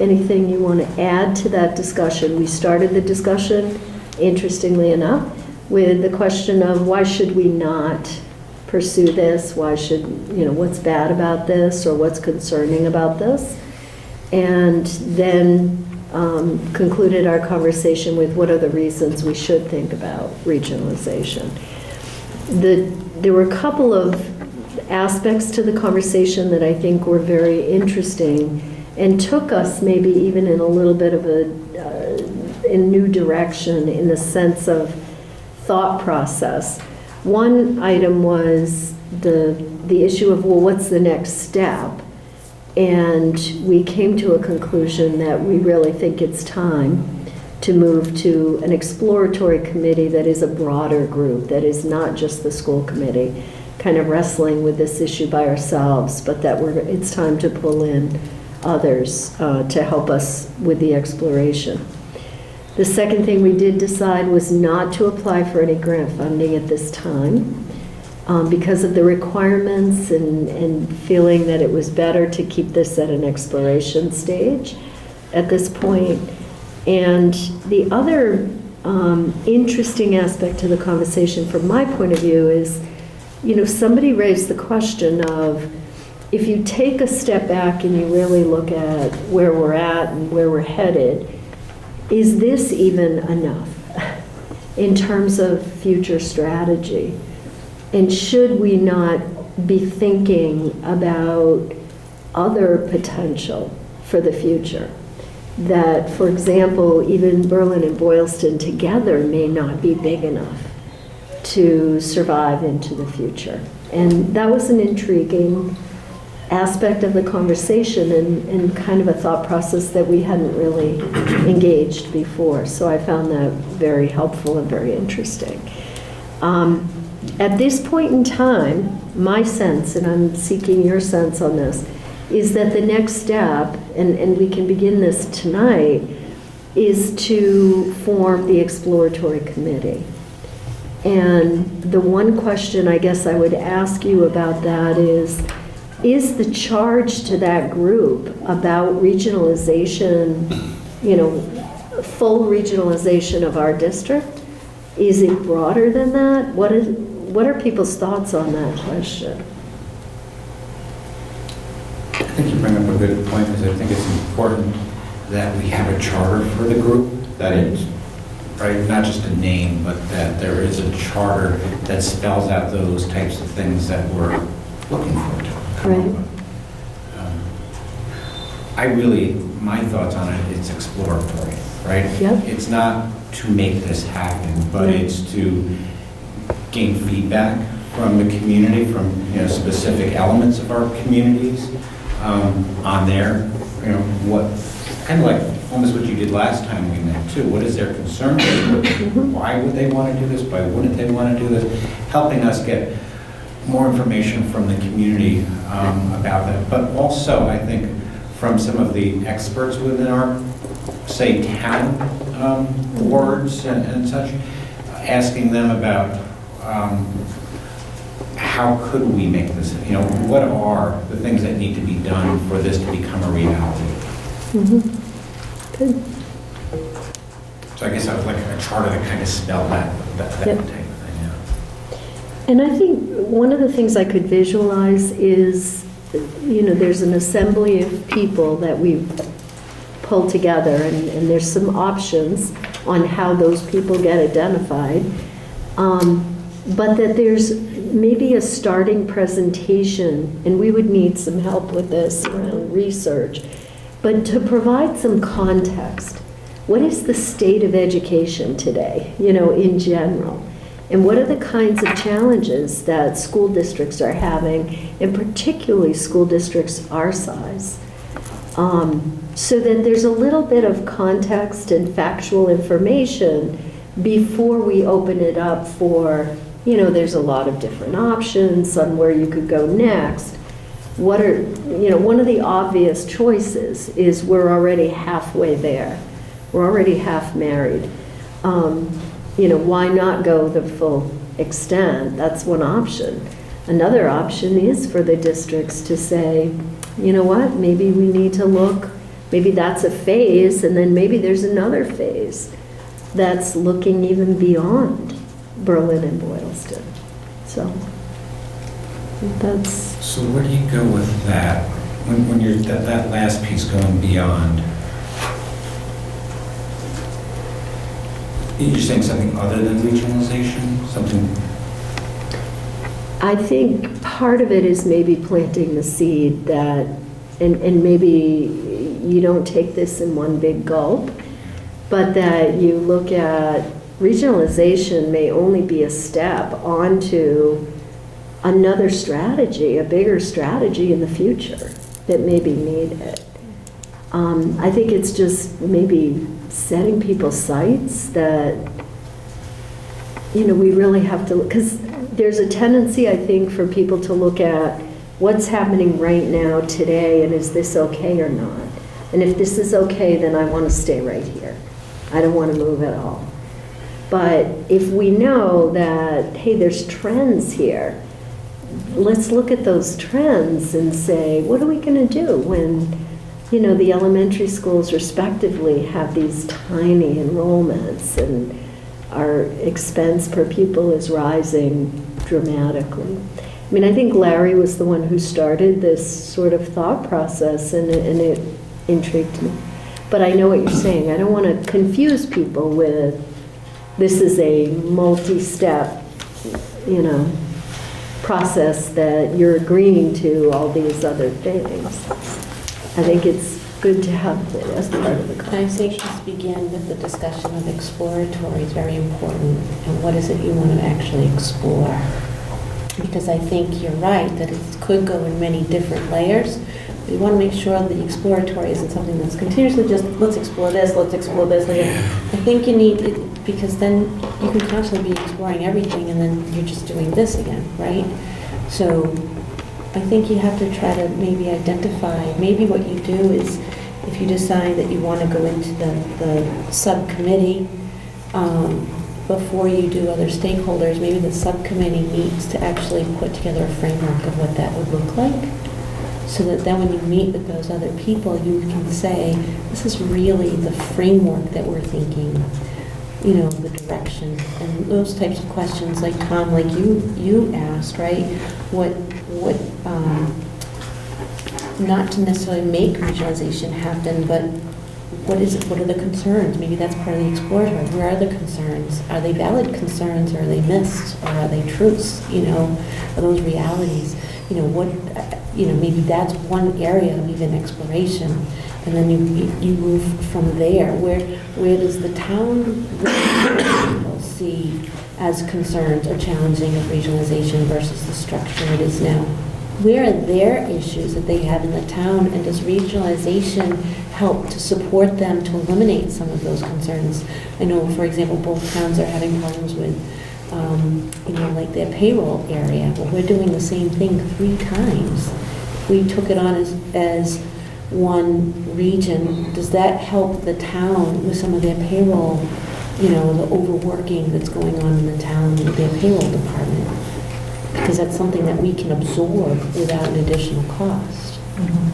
[SPEAKER 1] anything you want to add to that discussion. We started the discussion, interestingly enough, with the question of why should we not pursue this? Why should, what's bad about this or what's concerning about this? And then concluded our conversation with what are the reasons we should think about regionalization. There were a couple of aspects to the conversation that I think were very interesting and took us maybe even in a little bit of a new direction in the sense of thought process. One item was the issue of, well, what's the next step? And we came to a conclusion that we really think it's time to move to an exploratory committee that is a broader group, that is not just the school committee, kind of wrestling with this issue by ourselves, but that it's time to pull in others to help us with the exploration. The second thing we did decide was not to apply for any grant funding at this time because of the requirements and feeling that it was better to keep this at an exploration stage at this point. And the other interesting aspect to the conversation from my point of view is, somebody raised the question of, if you take a step back and you really look at where we're at and where we're headed, is this even enough in terms of future strategy? And should we not be thinking about other potential for the future? That, for example, even Berlin and Boylston together may not be big enough to survive into the future. And that was an intriguing aspect of the conversation and kind of a thought process that we hadn't really engaged before. So I found that very helpful and very interesting. At this point in time, my sense, and I'm seeking your sense on this, is that the next step, and we can begin this tonight, is to form the exploratory committee. And the one question I guess I would ask you about that is the charge to that group about regionalization, full regionalization of our district, is it broader than that? What are people's thoughts on that question?
[SPEAKER 3] I think you bring up a good point, because I think it's important that we have a charter for the group, that it's, right, not just a name, but that there is a charter that spells out those types of things that we're looking forward to.
[SPEAKER 1] Right.
[SPEAKER 3] My thoughts on it, it's exploratory, right?
[SPEAKER 1] Yep.
[SPEAKER 3] It's not to make this happen, but it's to gain feedback from the community, from specific elements of our communities on their, what, kind of like almost what you did last time we met too. What is their concern? Why would they want to do this? Why wouldn't they want to do this? Helping us get more information from the community about that. But also, I think, from some of the experts within our, say, town boards and such, asking them about how could we make this, what are the things that need to be done for this to become a reality?
[SPEAKER 1] Good.
[SPEAKER 3] So I guess I would like a charter that kind of spelled that type of thing.
[SPEAKER 1] And I think one of the things I could visualize is, there's an assembly of people that we pull together, and there's some options on how those people get identified, but that there's maybe a starting presentation, and we would need some help with this around research, but to provide some context. What is the state of education today, in general? And what are the kinds of challenges that school districts are having, and particularly school districts our size? So that there's a little bit of context and factual information before we open it up for, there's a lot of different options on where you could go next. What are, one of the obvious choices is we're already halfway there. We're already half married. Why not go the full extent? That's one option. Another option is for the districts to say, you know what, maybe we need to look, maybe that's a phase, and then maybe there's another phase that's looking even beyond Berlin and Boylston. So that's...
[SPEAKER 3] So where do you go with that? When you're, that last piece going beyond, you're saying something other than regionalization? Something
[SPEAKER 1] I think part of it is maybe planting the seed that, and maybe you don't take this in one big gulp, but that you look at regionalization may only be a step onto another strategy, a bigger strategy in the future that may be needed. I think it's just maybe setting people's sights that, you know, we really have to, because there's a tendency, I think, for people to look at what's happening right now today and is this okay or not? And if this is okay, then I want to stay right here. I don't want to move at all. But if we know that, hey, there's trends here, let's look at those trends and say, what are we going to do when, you know, the elementary schools respectively have these tiny enrollments and our expense per pupil is rising dramatically. I mean, I think Larry was the one who started this sort of thought process, and it intrigued me. But I know what you're saying. I don't want to confuse people with this is a multi-step, you know, process that you're agreeing to all these other things. I think it's good to have it as part of the
[SPEAKER 6] I
[SPEAKER 1] conversation.
[SPEAKER 6] think just begin with the discussion of exploratory is very important, and what is it you want to actually explore? Because I think you're right, that it could go in many different layers. We want to make sure the exploratory isn't something that's continuously just, let's explore this, let's explore this. I think you need it, because then you can constantly be exploring everything, and then you're just doing this again, right? So I think you have to try to maybe identify, maybe what you do is, if you decide that you want to go into the subcommittee, before you do other stakeholders, maybe the subcommittee needs to actually put together a framework of what that would look like, so that then when you meet with those other people, you can say, this is really the framework that we're thinking, you know, the direction, and those types of questions, like Tom, like you asked, right? What not to necessarily make regionalization happen, but what is it? What are the concerns? Maybe that's part of the exploratory. Where are the concerns? Are they valid concerns, or are they missed, or are they truths? You know, are those realities? You know, what? You know, maybe that's one area of even exploration, and then you move from there. Where does the town see as concerns or challenging of regionalization versus the structure it is now? Where are their issues that they have in the town, and does regionalization help to support them to eliminate some of those concerns? I know, for example, both towns are having problems with, you know, like their payroll area. Well, we're doing the same thing 3 times. If we took it on as one region, does that help the town with some of their payroll, you know, the overworking that's going on in the town with their payroll department? Because that's something that we can absorb without an additional cost.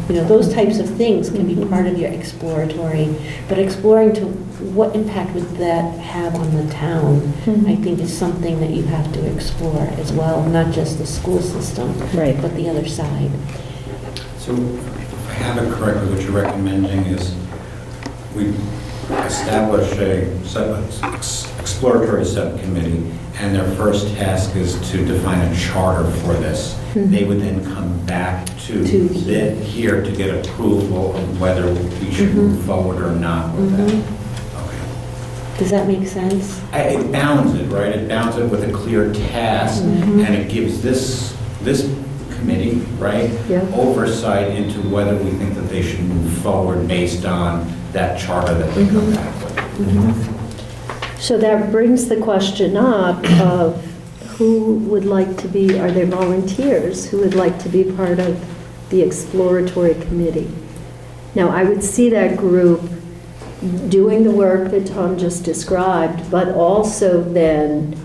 [SPEAKER 6] You know, those types of things can be part of your exploratory, but exploring to what impact would that have on the town, I think is something that you have to explore as well, not just the school system,
[SPEAKER 1] Right.
[SPEAKER 6] but the other side.
[SPEAKER 3] So if I have it correctly, what you're recommending is we establish a exploratory subcommittee, and their first task is to define a charter for this. They would then come back to here to get approval of whether we should move forward or not with that. Okay.
[SPEAKER 6] Does that make sense?
[SPEAKER 3] It bounds it, right? It bounds it with a clear task, and it gives this committee, right, oversight into whether we think that they should move forward based on that charter that they come back with.
[SPEAKER 1] So that brings the question up of who would like to be, are there volunteers who would like to be part of the exploratory committee? Now, I would see that group doing the work that Tom just described, but also then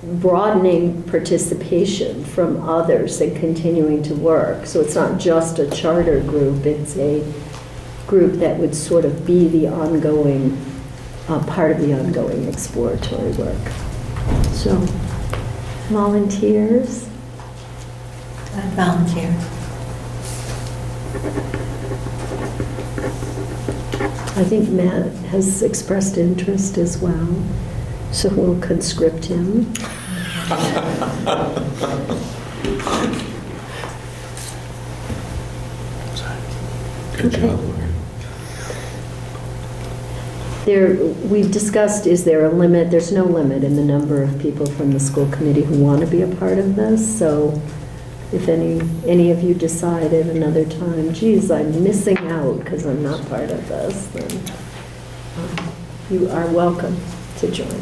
[SPEAKER 1] broadening participation from others and continuing to work. So it's not just a charter group, it's a group that would sort of be the ongoing, part of the ongoing exploratory work. So, volunteers?
[SPEAKER 4] I'd volunteer.
[SPEAKER 1] I think Matt has expressed interest as well, so we'll conscript him.
[SPEAKER 2] Good job, Laura.
[SPEAKER 1] We've discussed, is there a limit? There's no limit in the number of people from the school committee who want to be a part of this. So if any of you decide at another time, geez, I'm missing out because I'm not part of this, then you are welcome to join.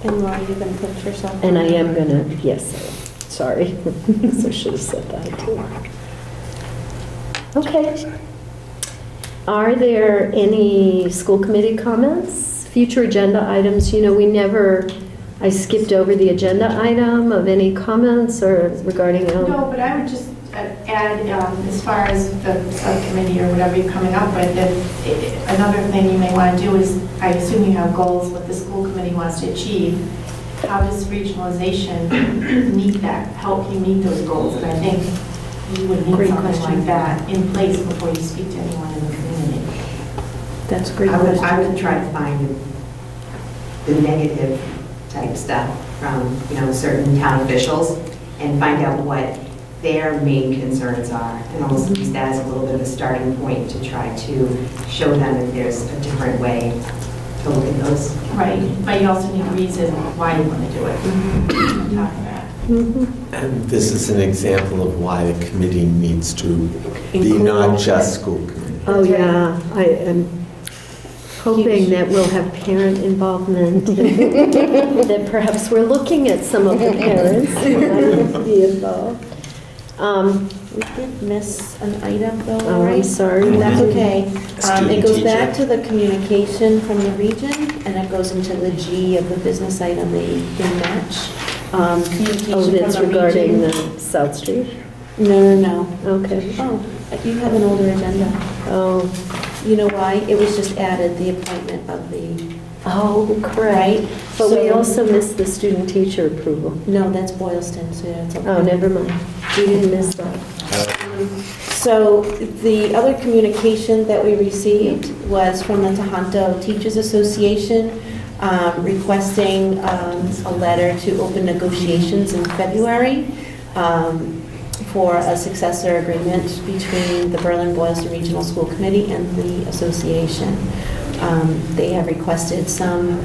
[SPEAKER 6] And Laura, you're going to put yourself on?
[SPEAKER 1] And I am going to, yes, sorry. So I should have said that too. Okay. Are there any school committee comments? Future agenda items? I skipped over the agenda item of any comments or regarding.
[SPEAKER 10] No, but I would just add, as far as the subcommittee or whatever you're coming up with, that another thing you may want to do is, I assume you have goals what the school committee wants to achieve. How does regionalization meet that, help you meet those goals? And I think you would need
[SPEAKER 1] Great
[SPEAKER 10] something
[SPEAKER 1] question.
[SPEAKER 10] like that in place before you speak to anyone in the community.
[SPEAKER 1] That's a great
[SPEAKER 9] I
[SPEAKER 1] question.
[SPEAKER 9] would try to find the negative type stuff from, certain town officials and find out what their main concerns are and almost use that as a little bit of a starting point to try to show them that there's a different way to look at those.
[SPEAKER 10] Right, but you also need a reason why you want to do it. On top of that.
[SPEAKER 2] And this is an example of why the committee needs to be not just school committee.
[SPEAKER 1] Oh, yeah. I am hoping that we'll have parent involvement, that perhaps we're looking at some of the parents who might be involved.
[SPEAKER 6] We did miss an item though,
[SPEAKER 1] Oh, I'm
[SPEAKER 6] right?
[SPEAKER 1] sorry.
[SPEAKER 6] That's okay.
[SPEAKER 2] Student
[SPEAKER 6] It goes back
[SPEAKER 2] teacher.
[SPEAKER 6] to the communication from the region, and it goes into the G of the business item that you can match. Communication
[SPEAKER 1] Oh, that's
[SPEAKER 6] from the
[SPEAKER 1] regarding
[SPEAKER 6] region.
[SPEAKER 1] the South Street?
[SPEAKER 6] No.
[SPEAKER 1] Okay.
[SPEAKER 6] Oh, you have an older agenda.
[SPEAKER 1] Oh,
[SPEAKER 6] You know why? It was just added, the appointment of the,
[SPEAKER 1] oh, correct.
[SPEAKER 6] right?
[SPEAKER 1] But we
[SPEAKER 6] So-
[SPEAKER 1] also missed the student teacher approval.
[SPEAKER 6] No, that's Boylston, so it's okay.
[SPEAKER 1] Oh, never mind. We didn't miss that.
[SPEAKER 6] So the other communication that we received was from the Tohoto Teachers Association requesting a letter to open negotiations in February for a successor agreement between the Berlin-Boylston Regional School Committee and the association. They have requested some,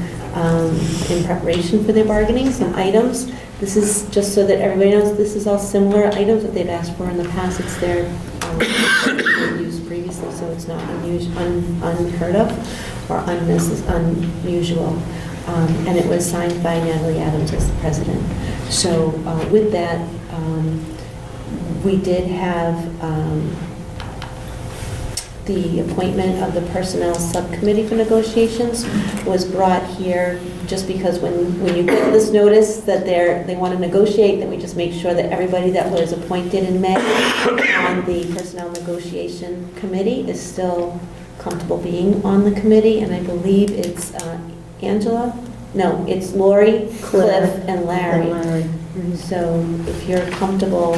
[SPEAKER 6] in preparation for their bargaining, some items. This is just so that everybody knows, this is all similar items that they've asked for in the past. It's their used previously, so it's not unheard of or unusual. And it was signed by Natalie Adams as the president. So with that, we did have the appointment of the Personnel Subcommittee for Negotiations was brought here just because when you get this notice that they want to negotiate, then we just make sure that everybody that was appointed in May on the Personnel Negotiation Committee is still comfortable being on the committee, and I believe it's Angela? No, it's Lori, Cliff, and Larry. So if you're comfortable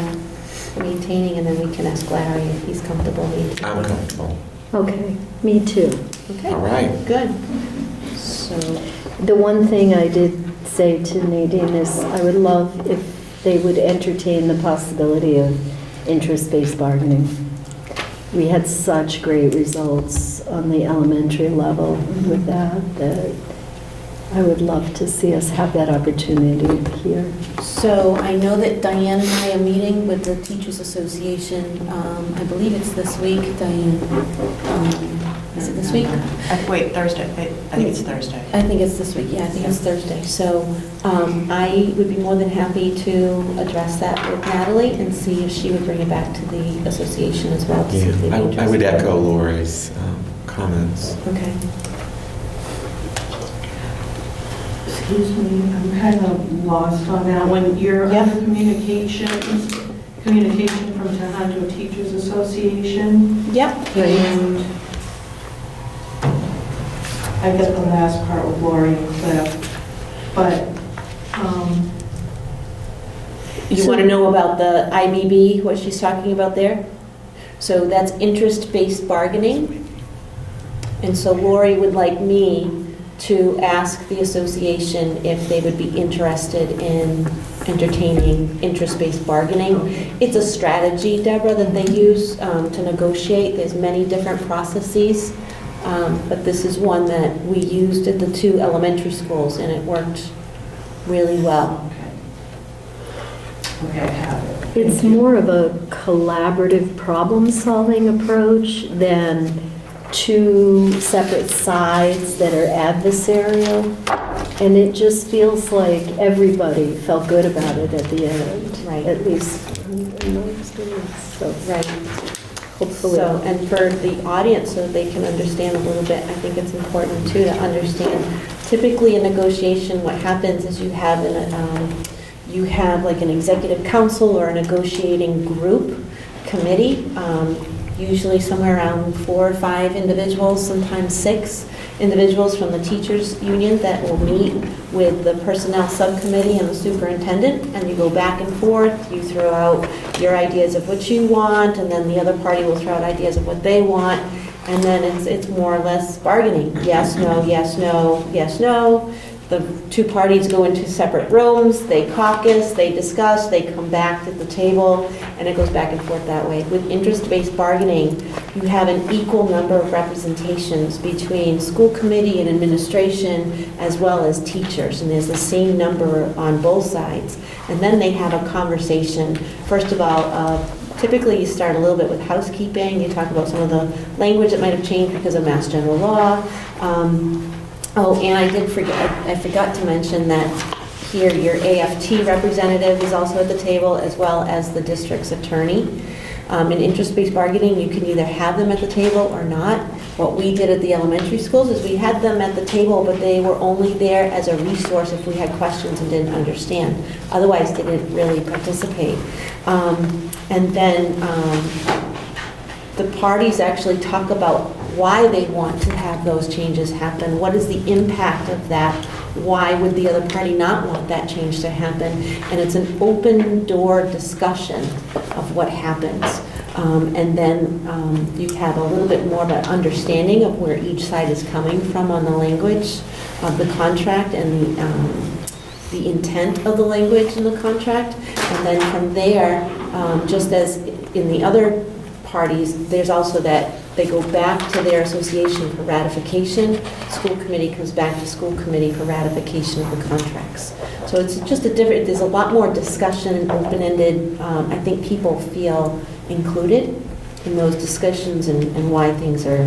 [SPEAKER 6] maintaining, and then we can ask Larry if he's comfortable maintaining.
[SPEAKER 2] I'm comfortable.
[SPEAKER 1] Okay, me too.
[SPEAKER 6] Okay.
[SPEAKER 2] All right.
[SPEAKER 6] Good. So,
[SPEAKER 1] The one thing I did say to Nadine is I would love if they would entertain the possibility of interest-based bargaining. We had such great results on the elementary level with that I would love to see us have that opportunity here.
[SPEAKER 6] so I know that Diane and I are meeting with the Teachers Association. I believe it's this week, Diane. Is it this week?
[SPEAKER 15] Wait, Thursday. I think it's Thursday.
[SPEAKER 6] I think it's this week, yeah, I think it's Thursday. So I would be more than happy to address that with Natalie and see if she would bring it back to the association as well to see if they'd be
[SPEAKER 2] Yeah, I would
[SPEAKER 6] interested.
[SPEAKER 2] echo Lori's comments.
[SPEAKER 6] Okay.
[SPEAKER 16] Excuse me, I'm kind of lost on that. When you're under communication from Tohoto Teachers Association.
[SPEAKER 6] Yep.
[SPEAKER 16] And I get the last part with Lori and Cliff, but,
[SPEAKER 6] You want to know about the IBB, what she's talking about there? So that's interest-based bargaining. And so Lori would like me to ask the association if they would be interested in entertaining interest-based bargaining. It's a strategy, Deborah, that they use to negotiate. There's many different processes, but this is one that we used at the 2 elementary schools, and it worked really well.
[SPEAKER 16] Okay, I have it.
[SPEAKER 1] It's more of a collaborative problem-solving approach than 2 separate sides that are adversarial. And it just feels like everybody felt good about it at the end.
[SPEAKER 6] Right.
[SPEAKER 1] At least in my experience. So,
[SPEAKER 6] Right.
[SPEAKER 1] hopefully.
[SPEAKER 6] So, and for the audience, so they can understand a little bit, I think it's important too to understand. Typically in negotiation, what happens is you have like an executive council or a negotiating group committee, usually somewhere around 4 or 5 individuals, sometimes 6 individuals from the teachers union that will meet with the personnel subcommittee and the superintendent, and you go back and forth, you throw out your ideas of what you want, and then the other party will throw out ideas of what they want, and then it's more or less bargaining. Yes, no, yes, no, yes, no. The 2 parties go into separate rooms, they caucus, they discuss, they come back to the table, and it goes back and forth that way. With interest-based bargaining, you have an equal number of representations between school committee and administration as well as teachers, and there's the same number on both sides. And then they have a conversation. First of all, typically you start a little bit with housekeeping, you talk about some of the language that might have changed because of Mass General Law. Oh, and I forgot to mention that here your AFT representative is also at the table, as well as the district's attorney. In interest-based bargaining, you can either have them at the table or not. What we did at the elementary schools is we had them at the table, but they were only there as a resource if we had questions and didn't understand. Otherwise, they didn't really participate. And then the parties actually talk about why they want to have those changes happen. What is the impact of that? Why would the other party not want that change to happen? And it's an open door discussion of what happens. And then you have a little bit more of an understanding of where each side is coming from on the language of the contract and the intent of the language in the contract. And then from there, just as in the other parties, there's also that they go back to their association for ratification. School committee comes back to school committee for ratification of the contracts. So it's just a different, there's a lot more discussion and open-ended. I think people feel included in those discussions and why things are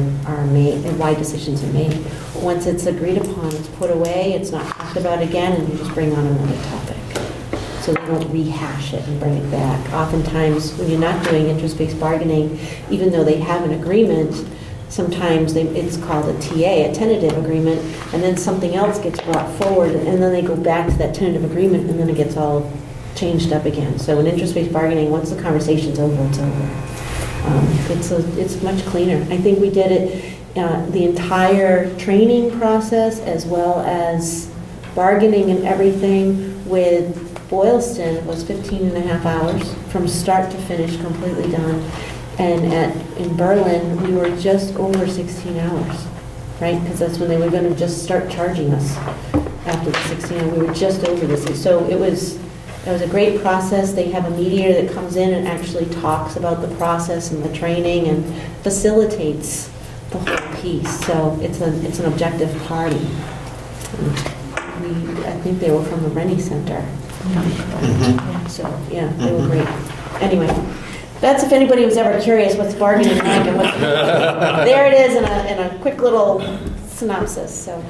[SPEAKER 6] made and why decisions are made. Once it's agreed upon, it's put away, it's not talked about again, and you just bring on another topic. So they don't rehash it and bring it back. Oftentimes, when you're not doing interest-based bargaining, even though they have an agreement, sometimes it's called a TA, a tentative agreement, and then something else gets brought forward, and then they go back to that tentative agreement, and then it gets all changed up again. So in interest-based bargaining, once the conversation's over, it's over. It's much cleaner. I think we did it, the entire training process, as well as bargaining and everything with Boylston was 15 and a half hours from start to finish, completely done. And in Berlin, we were just over 16 hours, right? Because that's when they were going to just start charging us after the 16 hours. We were just over this. So it was a great process. They have a mediator that comes in and actually talks about the process and the training and facilitates the whole piece. So it's an objective party. I think they were from the Rennie Center. So, yeah, they were great. Anyway, that's if anybody was ever curious what's bargaining like and what. There it is in a quick little synopsis. So.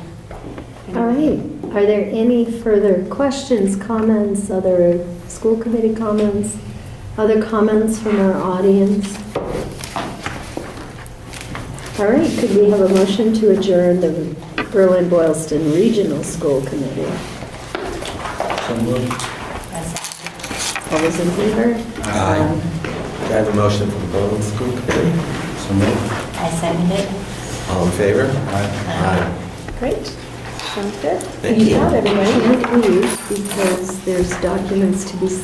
[SPEAKER 6] Anyway.
[SPEAKER 1] All right. Are there any further questions, comments, other school committee comments, other comments from our audience? All right. Could we have a motion to adjourn the Berlin-Boylston Regional School Committee?
[SPEAKER 3] So moved.
[SPEAKER 1] All those in favor?
[SPEAKER 2] Aye. Do I have a motion from the Berlin School Committee?
[SPEAKER 3] So moved.
[SPEAKER 4] I second it.
[SPEAKER 2] All in favor?
[SPEAKER 3] Aye.
[SPEAKER 6] Great. Sounds good.
[SPEAKER 2] Thank you.
[SPEAKER 6] Good job, everybody.
[SPEAKER 1] Can't leave because there's documents to be signed.